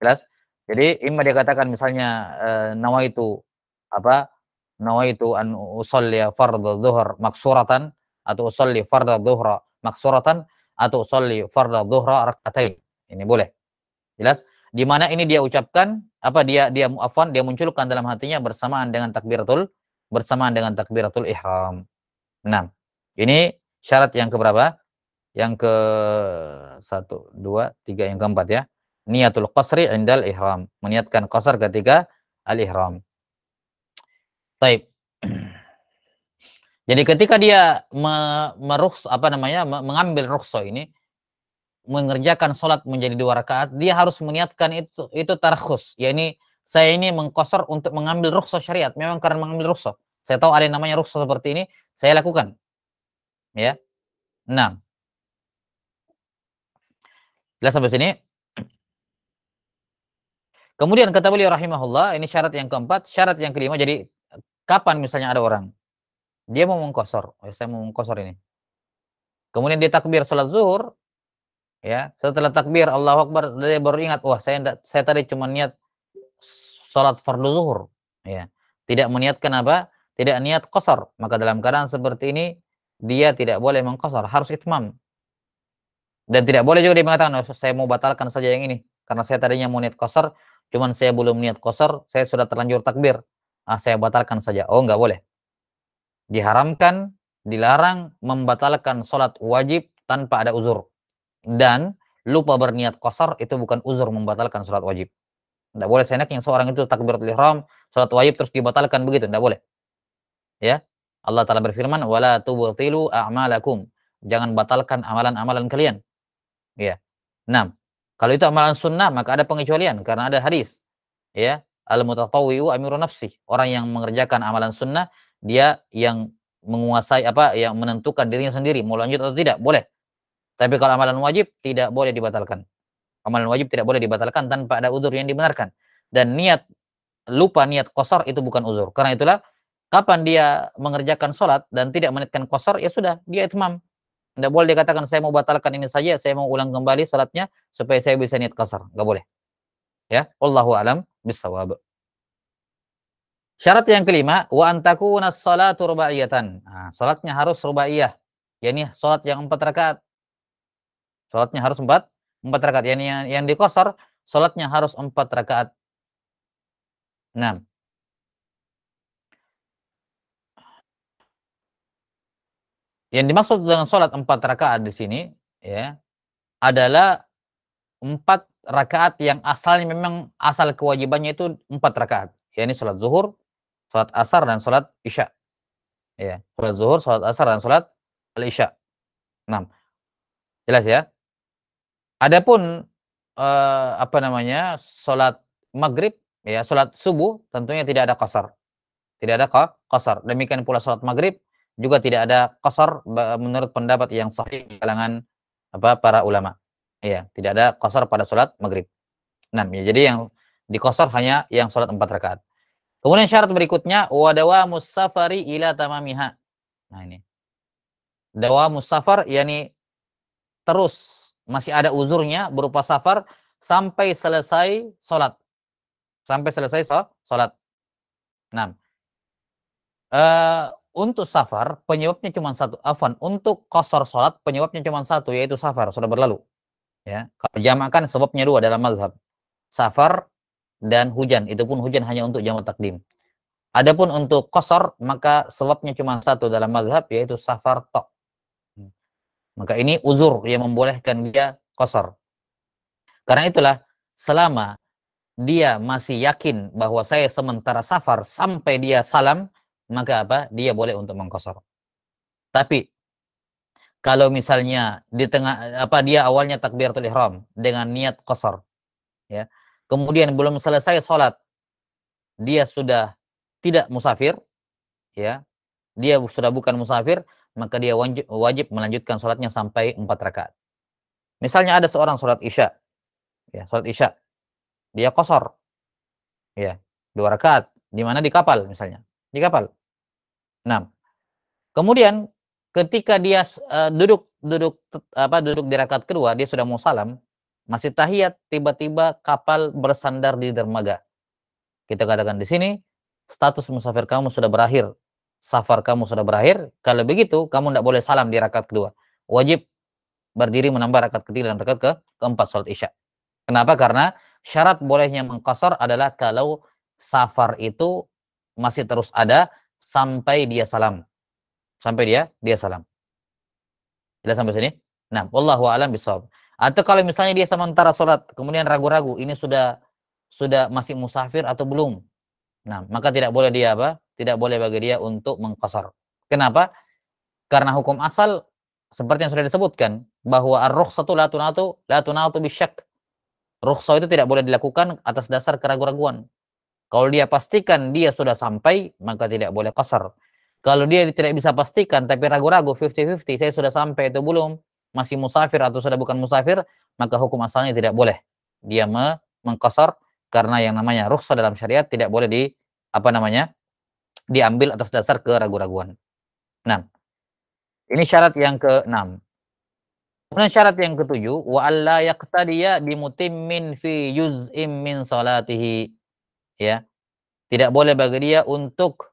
Jelas? Jadi imma dia katakan misalnya nawaitu apa? Nawaitu an usolli fardhu dhuhr maksuratan, atau usolli fardhu dhuhra maksuratan, atau usolli fardhu dhuhra rakaatain. Ini boleh. Jelas? Di mana ini dia ucapkan apa dia dia munculkan dalam hatinya bersamaan dengan takbiratul ihram. Nah, ini syarat yang keberapa? Yang ke satu, dua, tiga, yang keempat ya. Niatul qasri indal ihram. Meniatkan qasar ketika al-ihram. Taib. Jadi ketika dia mengambil rukhsah ini, mengerjakan sholat menjadi 2 rakaat, dia harus meniatkan itu tarakhus, yakni saya ini mengqashar untuk mengambil rukhsah syariat, memang karena mengambil rukhsah. Saya tahu ada yang namanya rukhsah seperti ini, saya lakukan. Ya. Nah, jelas sampai sini? Kemudian kata beliau rahimahullah, ini syarat yang keempat, syarat yang kelima. Jadi kapan misalnya ada orang dia mau mengqashar, saya mau mengqashar ini. Kemudian dia takbir salat zuhur, ya. Setelah takbir Allahu Akbar, dia baru ingat, wah saya tadi cuma niat salat fardu zuhur, ya. Tidak meniatkan apa? Tidak niat qashar. Maka dalam keadaan seperti ini dia tidak boleh mengqashar, harus itmam. Dan tidak boleh juga dia mengatakan, oh, saya mau batalkan saja yang ini karena saya tadinya mau niat qashar, cuman saya belum niat qashar, saya sudah terlanjur takbir. Saya batalkan saja. Oh, enggak boleh. Diharamkan, dilarang membatalkan salat wajib tanpa ada uzur. Dan lupa berniat qashar itu bukan uzur membatalkan salat wajib. Tidak boleh seenaknya seorang itu takbiratul ihram, salat wajib terus dibatalkan begitu, tidak boleh. Ya. Allah Ta'ala berfirman, "Wala tubtilu a'malakum." Jangan batalkan amalan-amalan kalian. Ya. Nah, kalau itu amalan sunnah maka ada pengecualian karena ada hadis. Ya, al-mutatawwi'u amirun nafsi. Orang yang mengerjakan amalan sunnah, dia yang menguasai yang menentukan dirinya sendiri mau lanjut atau tidak, boleh. Tapi kalau amalan wajib tidak boleh dibatalkan. Amalan wajib tidak boleh dibatalkan tanpa ada uzur yang dibenarkan. Dan lupa niat qasar itu bukan uzur. Karena itulah kapan dia mengerjakan sholat dan tidak meniatkan qasar, ya sudah, dia itmam. Tidak boleh dikatakan saya mau batalkan ini saja, saya mau ulang kembali sholatnya supaya saya bisa niat qasar. Nggak boleh. Ya, wallahu alam bisawab. Syarat yang kelima, wa antakuna sholatu rubaiyatan. Nah, sholatnya harus rubaiyah. Yani sholat yang 4 rakaat. Sholatnya harus 4 rakaat. Yani yang diqasar, sholatnya harus 4 rakaat. Nah, yang dimaksud dengan sholat 4 rakaat di sini ya adalah 4 rakaat yang asalnya memang asal kewajibannya itu 4 rakaat. Yani sholat zuhur, sholat asar, dan sholat isya. Ya, sholat zuhur, sholat asar, dan sholat al-isya. 6. Jelas ya? Adapun apa namanya? Sholat maghrib, ya, sholat subuh tentunya tidak ada qasar. Tidak ada qasar. Demikian pula sholat maghrib juga tidak ada qasar menurut pendapat yang sahih di kalangan para ulama. Iya, tidak ada qasar pada sholat maghrib. 6. Ya, jadi yang diqasar hanya yang sholat 4 rakaat. Kemudian syarat berikutnya wa dawamus safari ila tamamiha. Nah ini. Dawamus safar yakni terus masih ada uzurnya berupa safar sampai selesai sholat. Sampai selesai sholat. 6. Untuk safar penyebabnya cuma satu. Afwan, untuk qasar sholat penyebabnya cuma satu, yaitu safar, sudah berlalu. Ya, kalau jamak kan sebabnya 2 dalam mazhab. Safar dan hujan, itu pun hujan hanya untuk jamak takdim. Adapun untuk qasar maka sebabnya cuma satu dalam mazhab, yaitu safar tok. Maka ini uzur yang membolehkan dia qasar. Karena itulah selama dia masih yakin bahwa saya sementara safar sampai dia salam, maka dia boleh untuk mengqasar. Tapi kalau misalnya di tengah dia awalnya takbiratul ihram dengan niat qasar, ya. Kemudian belum selesai sholat, dia sudah tidak musafir, ya. Dia sudah bukan musafir, maka dia wajib melanjutkan sholatnya sampai 4 rakaat. Misalnya ada seorang sholat isya, ya, sholat isya, dia qasar, ya, 2 rakaat, di mana di kapal misalnya, di kapal. Nah, kemudian ketika dia duduk di rakaat kedua, dia sudah mau salam, masih tahiyat, tiba-tiba kapal bersandar di dermaga. Kita katakan di sini status musafir kamu sudah berakhir, safar kamu sudah berakhir. Kalau begitu, kamu tidak boleh salam di rakaat kedua. Wajib berdiri menambah rakaat ketiga dan rakaat keempat sholat isya. Kenapa? Karena syarat bolehnya mengqasar adalah kalau safar itu masih terus ada sampai dia salam. Sampai dia salam. Jelas sampai sini? Nah, wallahu a'lam bishawab. Atau kalau misalnya dia sementara sholat, kemudian ragu-ragu, ini sudah masih musafir atau belum? Nah, maka tidak boleh dia Tidak boleh bagi dia untuk mengqasar. Kenapa? Karena hukum asal seperti yang sudah disebutkan bahwa ar-rukhsatu la tunatu bisyak. Rukhsah itu tidak boleh dilakukan atas dasar keraguan-raguan. Kalau dia pastikan dia sudah sampai, maka tidak boleh qasar. Kalau dia tidak bisa pastikan tapi ragu-ragu 50-50, saya sudah sampai atau belum, masih musafir atau sudah bukan musafir, maka hukum asalnya tidak boleh dia mengqasar, karena yang namanya rukhsah dalam syariat tidak boleh diambil atas dasar keraguan-raguan. Nah, ini syarat yang ke-6. Kemudian syarat yang ke-7, wa alla yaqtadiya bimutimmin fi juz'in min salatihi. Ya, tidak boleh bagi dia untuk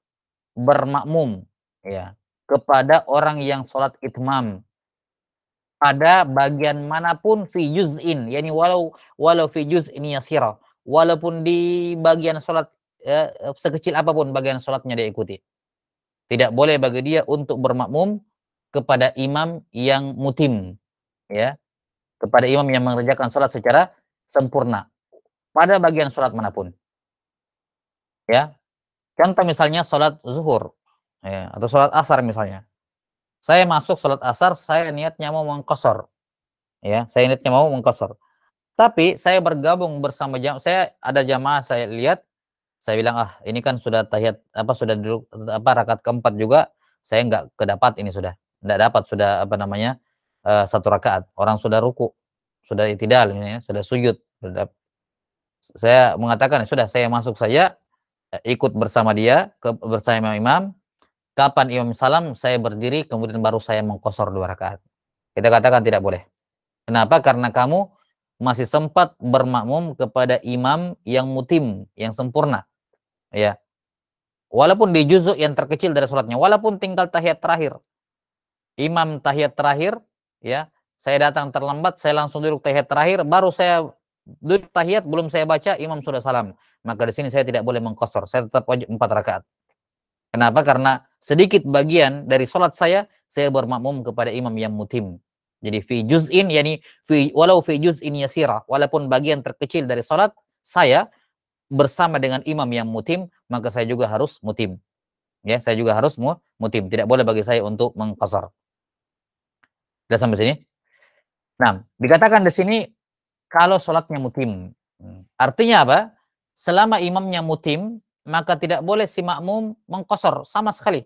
bermakmum, ya, kepada orang yang sholat itmam pada bagian manapun fi juz'in, yani walau fi juz'in yasira, walaupun di bagian sholat sekecil apapun bagian sholatnya dia ikuti. Tidak boleh bagi dia untuk bermakmum kepada imam yang mutim, ya, kepada imam yang mengerjakan sholat secara sempurna pada bagian sholat manapun, ya. Contoh misalnya sholat zuhur, ya, atau sholat asar misalnya. Saya masuk sholat asar, saya niatnya mau mengqasar, ya, saya niatnya mau mengqasar. Tapi saya bergabung bersama saya ada jamaah, saya lihat, saya bilang, ah ini kan sudah tahiyat sudah duduk rakaat keempat juga, saya nggak kedapat ini sudah, nggak dapat sudah 1 rakaat, orang sudah ruku, sudah i'tidal ya, sudah sujud, saya mengatakan, "Sudah saya masuk saja, ikut bersama dia, bersama imam, kapan imam salam, saya berdiri, kemudian baru saya mengqashar 2 rakaat." Kita katakan tidak boleh. Kenapa? Karena kamu masih sempat bermakmum kepada imam yang mutim, yang sempurna, ya. Walaupun di juzuk yang terkecil dari salatnya, walaupun tinggal tahiyat terakhir. Imam tahiyat terakhir, ya, saya datang terlambat, saya langsung duduk tahiyat terakhir, baru saya duduk tahiyat, belum saya baca, imam sudah salam. Maka di sini saya tidak boleh mengqashar, saya tetap wajib 4 rakaat. Kenapa? Karena sedikit bagian dari salat saya bermakmum kepada imam yang mutim. Jadi fi juz'in, yani walau fi juz'in yasira, walaupun bagian terkecil dari salat saya bersama dengan imam yang mutim, maka saya juga harus mutim. Ya, saya juga harus mutim. Tidak boleh bagi saya untuk mengqashar. Sudah sampai sini? Nah, dikatakan di sini kalau salatnya mutim. Artinya apa? Selama imamnya mutim, maka tidak boleh si makmum mengqashar sama sekali.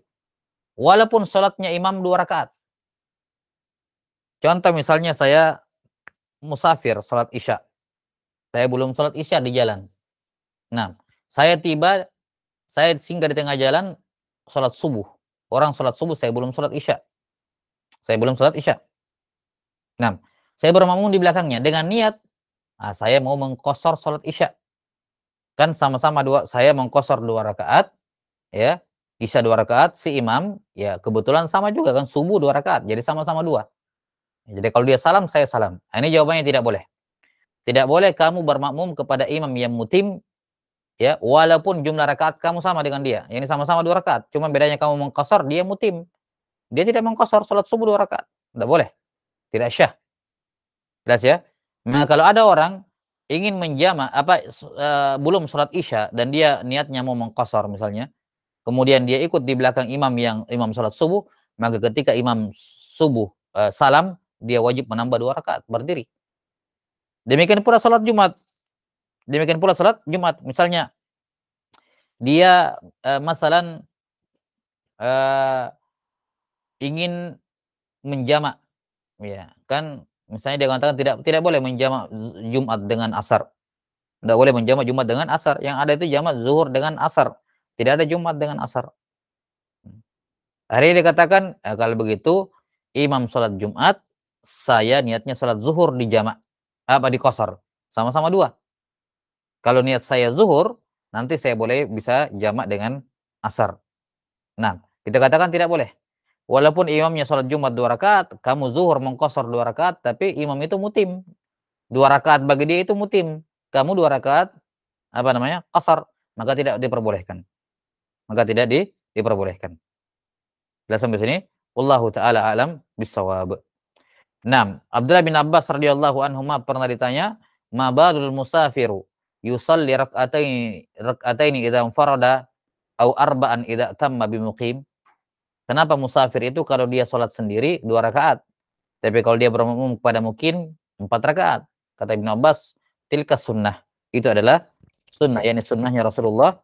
Walaupun salatnya imam 2 rakaat. Contoh misalnya saya musafir salat Isya. Saya belum salat Isya di jalan. Nah, saya singgah di tengah jalan salat subuh. Orang salat subuh, saya belum salat Isya. Saya belum salat Isya. Nah, saya bermakmum di belakangnya dengan niat, saya mau mengqashar salat Isya. Kan sama-sama saya mengqashar 2 rakaat, ya. Isya 2 rakaat, si imam ya kebetulan sama juga kan subuh 2 rakaat, jadi sama-sama 2. Jadi kalau dia salam, saya salam. Nah, ini jawabannya tidak boleh. Tidak boleh kamu bermakmum kepada imam yang mutim, ya, walaupun jumlah rakaat kamu sama dengan dia. Ini sama-sama 2 rakaat, cuma bedanya kamu mengqashar, dia mutim. Dia tidak mengqashar salat subuh 2 rakaat. Tidak boleh. Tidak syah. Jelas ya? Nah, kalau ada orang ingin menjama belum salat Isya dan dia niatnya mau mengqashar misalnya, kemudian dia ikut di belakang imam salat subuh, maka ketika imam subuh salam, dia wajib menambah 2 rakaat berdiri. Demikian pula salat Jumat. Demikian pula salat Jumat. Misalnya dia masalan ingin menjamak, ya kan, misalnya dia mengatakan tidak boleh menjamak Jumat dengan Asar. Tidak boleh menjamak Jumat dengan Asar. Yang ada itu jamak zuhur dengan Asar. Tidak ada Jumat dengan Asar. Hari ini dikatakan, kalau begitu imam sholat Jumat, saya niatnya sholat zuhur di jamak, di qashar, sama-sama 2. Kalau niat saya zuhur, nanti saya bisa jamak dengan asar. Nah, kita katakan tidak boleh. Walaupun imamnya sholat Jumat 2 rakaat, kamu zuhur mengqashar 2 rakaat, tapi imam itu mutim. 2 rakaat bagi dia itu mutim. Kamu 2 rakaat qashar, maka tidak diperbolehkan. Maka tidak diperbolehkan. Sudah sampai sini? Wallahu taala alam bisawab. Nah, Abdullah bin Abbas radhiyallahu anhuma pernah ditanya, "Ma balul musafiru yusalli rak'ataini idza farada au arba'an idza tamma bimuqim?" Kenapa musafir itu kalau dia sholat sendiri 2 rakaat, tapi kalau dia bermakmum kepada mukim 4 rakaat? Kata Ibnu Abbas, "Tilka sunnah." Itu adalah sunnah, yakni sunnahnya Rasulullah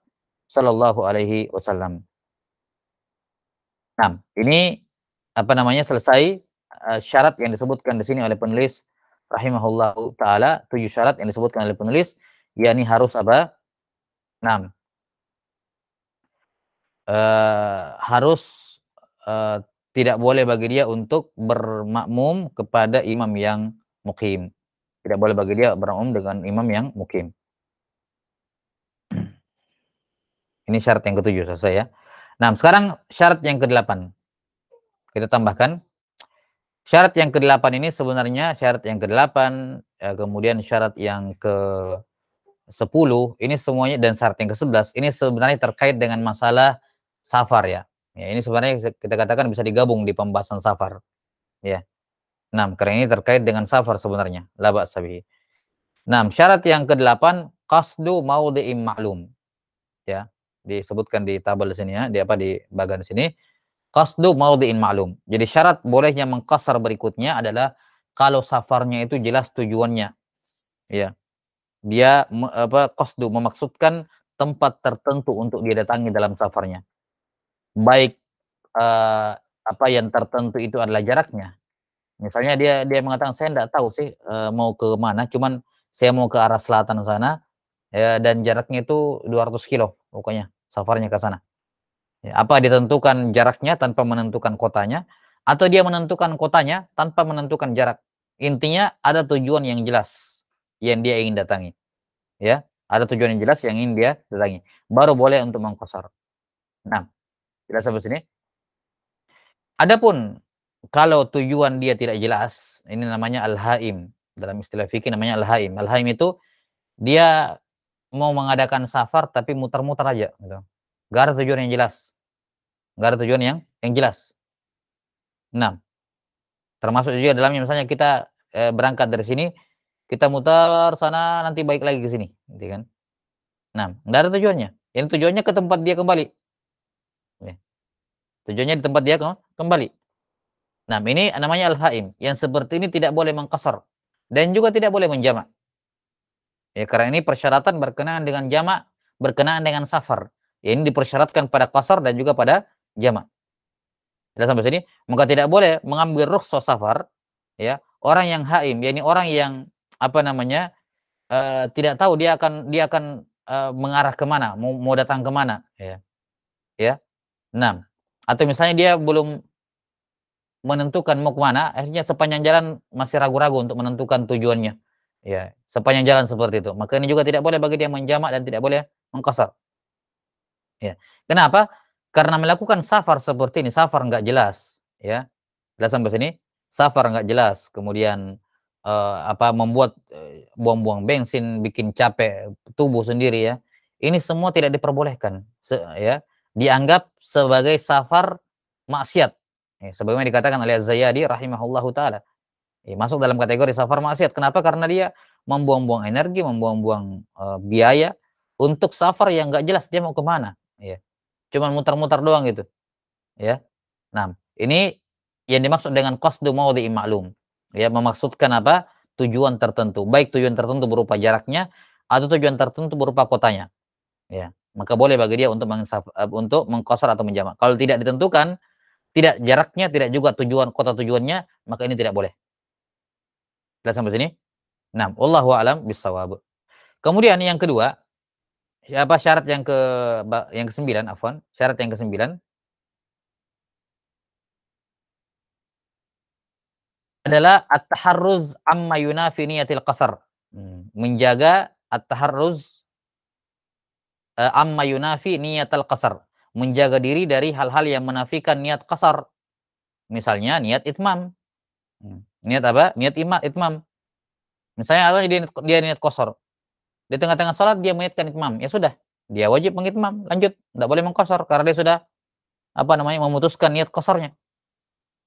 sallallahu alaihi wasallam. Nah, ini selesai syarat yang disebutkan di sini oleh penulis rahimahullahu taala, 7 syarat yang disebutkan oleh penulis, yakni harus apa? Nah, harus tidak boleh bagi dia untuk bermakmum kepada imam yang muqim. Tidak boleh bagi dia bermakmum dengan imam yang muqim. Ini syarat yang ke-7 selesai ya. Nah, sekarang syarat yang ke-8. Kita tambahkan. Syarat yang ke-8 ini sebenarnya syarat yang ke-8, kemudian syarat yang ke-10, ini semuanya, dan syarat yang ke-11, ini sebenarnya terkait dengan masalah safar ya. Ya, ini sebenarnya kita katakan bisa digabung di pembahasan safar. Ya. Nah, karena ini terkait dengan safar sebenarnya. La ba'sa bihi. Nah, syarat yang ke-8, qasdu maudhi'im ma'lum. Ya, disebutkan di tabel sini ya, di bagian sini. Qasdu maudhi'in ma'lum. Jadi syarat bolehnya mengqashar berikutnya adalah kalau safarnya itu jelas tujuannya. Ya. Dia qasdu memaksudkan tempat tertentu untuk dia datangi dalam safarnya. Baik apa yang tertentu itu adalah jaraknya, Misalnya dia mengatakan, "Saya enggak tahu sih, mau ke mana, cuman saya mau ke arah selatan sana, ya, dan jaraknya itu 200 kilo pokoknya safarnya ke sana." Ya, apa ditentukan jaraknya tanpa menentukan kotanya, atau dia menentukan kotanya tanpa menentukan jarak. Intinya ada tujuan yang jelas yang dia ingin datangi, ya. Ada tujuan yang jelas yang ingin dia datangi, baru boleh untuk mengqashar. Nah, jelas sampai sini? Adapun kalau tujuan dia tidak jelas, ini namanya al-haim. Dalam istilah fikih namanya al-haim. Al-haim itu dia mau mengadakan safar tapi muter-muter aja gitu. Nggak ada tujuan yang jelas, nggak ada tujuan yang jelas. Nah, termasuk juga dalamnya misalnya kita, berangkat dari sini, kita muter sana nanti balik lagi ke sini, gitu kan. Nah, nggak ada tujuannya. Ini tujuannya ke tempat dia kembali, ya. Tujuannya di tempat dia kembali. Nah, ini namanya al-haim, yang seperti ini tidak boleh mengqashar dan juga tidak boleh menjamak. Ya, karena ini persyaratan berkenaan dengan jamak, berkenaan dengan safar. Ya, ini dipersyaratkan pada qashar dan juga pada jamak. Sudah sampai sini? Maka tidak boleh mengambil rukhsah safar, ya, orang yang haim, yakni orang yang apa namanya, tidak tahu dia akan, mengarah ke mana, mau datang ke mana, ya. 6. Atau misalnya dia belum menentukan mau ke mana, akhirnya sepanjang jalan masih ragu-ragu untuk menentukan tujuannya. Ya, sepanjang jalan seperti itu. Maka ini juga tidak boleh bagi dia menjamak dan tidak boleh mengqashar. Ya. Kenapa? Karena melakukan safar seperti ini, safar nggak jelas, ya. Jelas sampai sini? Safar nggak jelas, kemudian, membuat, buang-buang bensin, bikin capek tubuh sendiri ya. Ini semua tidak diperbolehkan, ya, dianggap sebagai safar maksiat. Ya, sebagaimana dikatakan oleh Az-Zayadi rahimahullahu taala. Masuk dalam kategori safar maksiat. Kenapa? Karena dia membuang-buang energi, membuang-buang, biaya untuk safar yang nggak jelas dia mau ke mana, ya. Cuman muter-muter doang gitu, ya. Nah, ini yang dimaksud dengan qasdu maudhi'in ma'lum. Ya, memaksudkan apa? Tujuan tertentu. Baik tujuan tertentu berupa jaraknya atau tujuan tertentu berupa kotanya. Ya, maka boleh bagi dia untuk untuk mengqashar atau menjamak. Kalau tidak ditentukan, tidak jaraknya, tidak juga tujuan kota tujuannya, maka ini tidak boleh. Jelas sampai sini? Nah, wallahu a'lam bissawab. Kemudian yang kedua, syarat yang ke-9, afwan, syarat yang ke-9 adalah at-taharruz amma yunafi niyatil qasar. Menjaga at-taharruz, amma yunafi niyatal qasar. Menjaga diri dari hal-hal yang menafikan niat qasar. Misalnya niat itmam. Niat apa? Niat itmam. Misalnya Allah dia niat qasar. Di tengah-tengah salat dia niatkan itmam. Ya sudah, dia wajib mengitmam, lanjut, enggak boleh mengqasar karena dia sudah apa namanya, memutuskan niat qasarnya.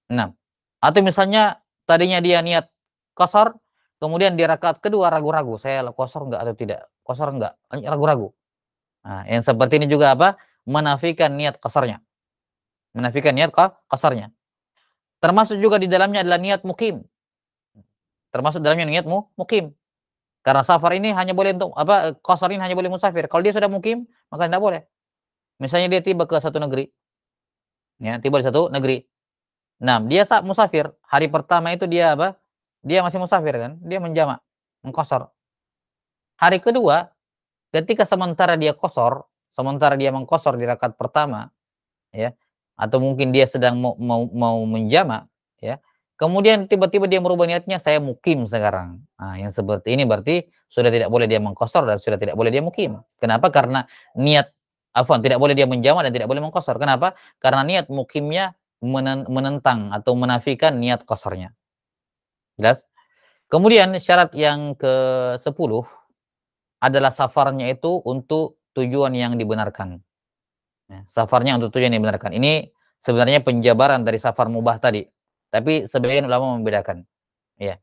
Nah, atau misalnya tadinya dia niat qashar, kemudian di rakaat kedua ragu-ragu, saya qashar enggak atau tidak, qashar enggak, ragu-ragu. Nah, yang seperti ini juga apa? Menafikan niat qasarnya, menafikan niat qasarnya. Termasuk juga di dalamnya adalah niat mukim, termasuk dalamnya niat mukim. Karena safar ini hanya boleh untuk apa, qashar ini hanya boleh musafir. Kalau dia sudah mukim, maka tidak boleh. Misalnya dia tiba ke satu negeri, ya, tiba di satu negeri. Nah, dia saat musafir, hari pertama itu dia apa, dia masih musafir kan, dia menjamak, mengqashar. Hari kedua, ketika sementara dia qashar, sementara dia mengqashar di rakaat pertama, ya, atau mungkin dia sedang mau menjamak, ya, kemudian tiba-tiba dia merubah niatnya, saya mukim sekarang. Nah, yang seperti ini berarti sudah tidak boleh dia mengqashar dan sudah tidak boleh dia mukim. Kenapa? Karena niat afwan, tidak boleh dia menjamak dan tidak boleh mengqashar. Kenapa? Karena niat mukimnya menentang atau menafikan niat qasarnya. Jelas? Kemudian syarat yang ke-10 adalah safarnya itu untuk tujuan yang dibenarkan. Ya, safarnya untuk tujuan yang dibenarkan. Ini sebenarnya penjabaran dari safar mubah tadi, tapi sebagian ulama membedakan. Ya.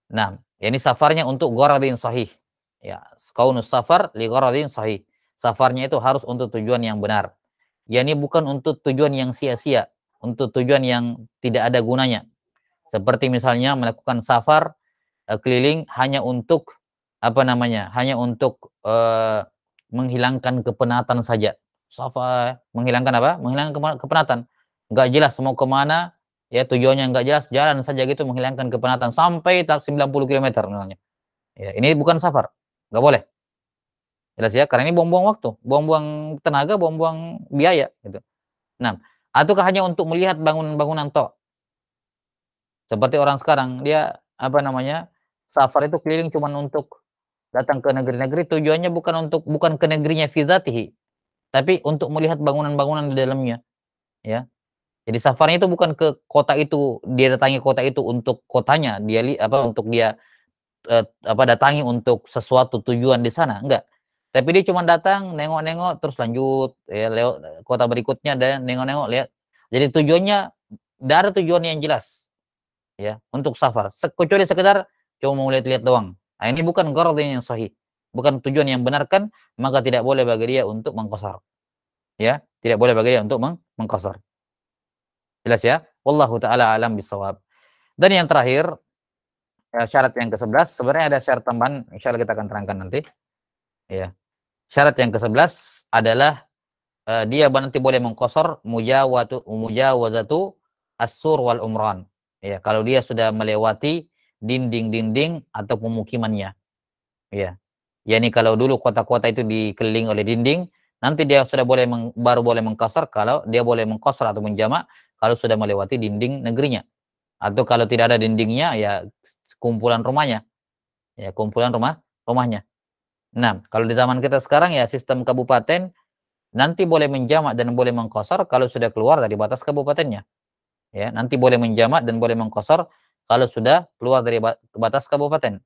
Nah, ini safarnya untuk gharadin sahih. Ya, qaunus safar li gharadin sahih. Safarnya itu harus untuk tujuan yang benar. Yani bukan untuk tujuan yang sia-sia, untuk tujuan yang tidak ada gunanya. Seperti misalnya melakukan safar, keliling hanya untuk apa namanya, hanya untuk, menghilangkan kepenatan saja. Menghilangkan apa? Menghilangkan kepenatan. Nggak jelas mau ke mana, ya tujuannya nggak jelas, jalan saja gitu menghilangkan kepenatan sampai 90 km misalnya. Ya, ini bukan safar, nggak boleh. Jelas ya, karena ini buang-buang waktu, buang-buang tenaga, buang-buang biaya gitu. Nah, ataukah hanya untuk melihat bangunan-bangunan tok? Seperti orang sekarang, dia apa namanya? Safar itu keliling cuman untuk datang ke negeri-negeri, tujuannya bukan ke negerinya fi dzatihi, tapi untuk melihat bangunan-bangunan di dalamnya, ya. Jadi safarnya itu bukan ke kota itu, dia datangi kota itu untuk kotanya, untuk dia datangi untuk sesuatu tujuan di sana, enggak. Tapi dia cuma datang, nengok-nengok, terus lanjut, ya, lewat kota berikutnya dan nengok-nengok, lihat. Jadi tujuannya, tidak ada tujuan yang jelas, ya, untuk safar. Kecuali sekedar cuma mau lihat-lihat doang. Nah, ini bukan gharad yang sahih, bukan tujuan yang benar kan, maka tidak boleh bagi dia untuk mengqasar. Ya, tidak boleh bagi dia untuk mengqasar. Jelas ya? Wallahu taala alam bisawab. Dan yang terakhir, syarat yang ke-11, sebenarnya ada syarat tambahan, insyaallah kita akan terangkan nanti. Ya. Syarat yang ke-11 adalah dia nanti boleh mengqasar mujawazatu as-sur wal umran. Ya, kalau dia sudah melewati dinding-dinding atau pemukimannya. Ya. Yani kalau dulu kota-kota itu dikelilingi oleh dinding, nanti dia sudah baru boleh mengqasar kalau dia boleh mengqasar atau menjamak kalau sudah melewati dinding negerinya. Atau kalau tidak ada dindingnya, ya kumpulan rumahnya. Ya, kumpulan rumahnya. Nah, kalau di zaman kita sekarang ya sistem kabupaten nanti boleh menjamak dan boleh mengqasar kalau sudah keluar dari batas kabupatennya. Ya, nanti boleh menjamak dan boleh mengqasar kalau sudah keluar dari batas kabupaten.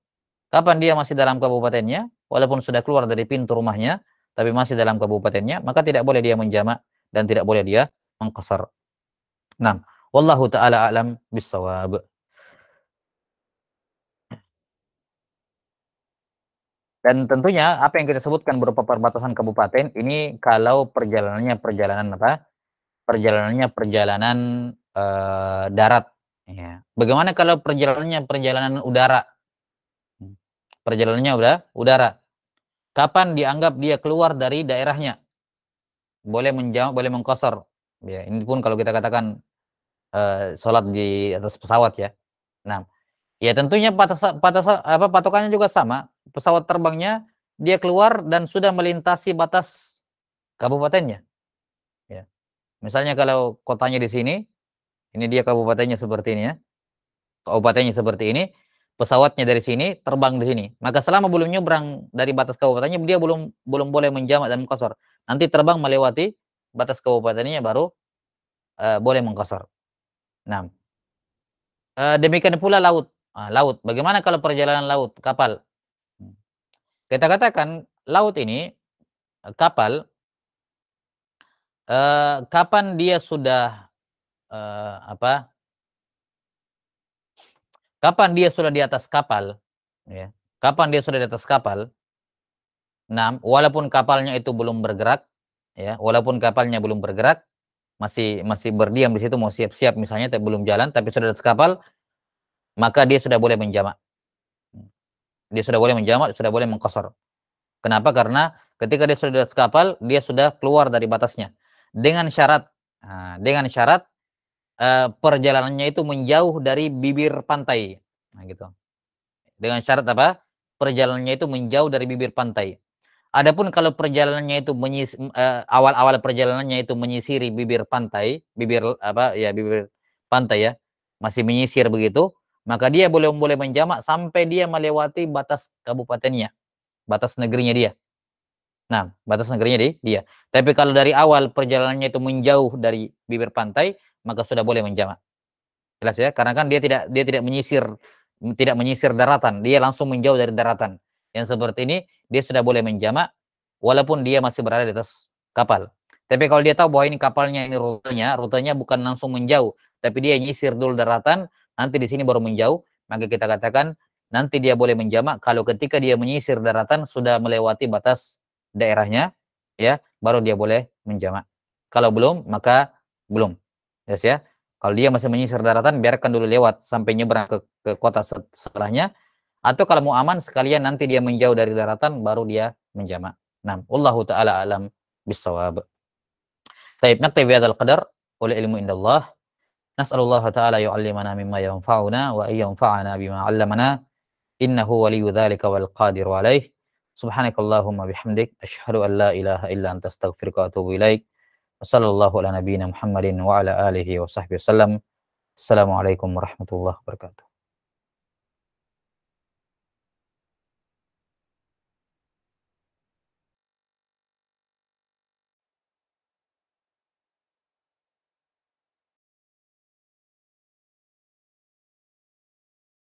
Kapan dia masih dalam kabupatennya, walaupun sudah keluar dari pintu rumahnya, tapi masih dalam kabupatennya, maka tidak boleh dia menjamak dan tidak boleh dia mengqasar. Nah, wallahu taala a'lam bissawab. Dan tentunya apa yang kita sebutkan berupa perbatasan kabupaten ini kalau perjalanannya perjalanan apa? Perjalanannya darat, ya. Bagaimana kalau perjalanannya perjalanan udara? Perjalanannya udara. Kapan dianggap dia keluar dari daerahnya? Boleh menjawab, boleh mengqasar. Ya, ini pun kalau kita katakan sholat di atas pesawat ya. Nah, ya tentunya patokannya juga sama. Pesawat terbangnya dia keluar dan sudah melintasi batas kabupatennya. Ya. Misalnya kalau kotanya di sini, ini dia kabupatennya seperti ini ya. Kabupatennya seperti ini, pesawatnya dari sini, terbang di sini. Maka selama belum nyebrang dari batas kabupatennya, dia belum belum boleh menjamak dan mengqasar. Nanti terbang melewati batas kabupatennya baru boleh mengqasar. Nah, demikian pula laut. Laut. Bagaimana kalau perjalanan laut, kapal? Hmm. Kita katakan laut ini kapal kapan dia sudah apa? Kapan dia sudah di atas kapal, ya. Kapan dia sudah di atas kapal? Nah, walaupun kapalnya itu belum bergerak, ya, walaupun kapalnya belum bergerak, masih masih berdiam di situ mau siap-siap misalnya tapi belum jalan tapi sudah di atas kapal, maka dia sudah boleh menjamak. Dia sudah boleh menjamak, sudah boleh mengqasar. Kenapa? Karena ketika dia sudah di atas kapal, dia sudah keluar dari batasnya. Dengan syarat, dengan syarat perjalanannya itu menjauh dari bibir pantai. Nah, gitu. Dengan syarat apa? Perjalanannya itu menjauh dari bibir pantai. Adapun kalau perjalanannya itu awal-awal perjalanannya itu menyisiri bibir pantai, bibir pantai ya, masih menyisir begitu, maka dia boleh boleh menjamak sampai dia melewati batas kabupatennya, batas negerinya dia. Nah, batas negerinya dia. Tapi kalau dari awal perjalanannya itu menjauh dari bibir pantai, maka sudah boleh menjamak. Jelas ya, karena kan dia tidak menyisir daratan, dia langsung menjauh dari daratan. Yang seperti ini dia sudah boleh menjamak walaupun dia masih berada di atas kapal. Tapi kalau dia tahu bahwa ini kapalnya ini rutenya bukan langsung menjauh, tapi dia nyisir dulu daratan, nanti di sini baru menjauh, maka kita katakan nanti dia boleh menjamak kalau ketika dia menyisir daratan sudah melewati batas daerahnya, ya, baru dia boleh menjamak. Kalau belum, maka belum. Yes, ya. Kalau dia masih menyisir daratan, biarkan dulu lewat sampai nyebrang ke kota setelahnya. Atau kalau mau aman, sekalian nanti dia menjauh dari daratan, baru dia menjamak. Nah, wallahu ta'ala alam bisawab. Taib naktabi hadzal qadar, wal ilmu indallah. Nas'alullah ta'ala yu'allimana mimma yanfa'una wa yanfa'ana bima 'allamana. Innahu waliyyu dzalika wal qadiru alaih. Subhanakallahumma bihamdik asyhadu an la ilaha illa anta astaghfiruka wa atubu ilaik. Wassallallahu ala nabiyyina Muhammadin wa ala alihi wa sahbihi wasallam. Assalamualaikum warahmatullahi wabarakatuh.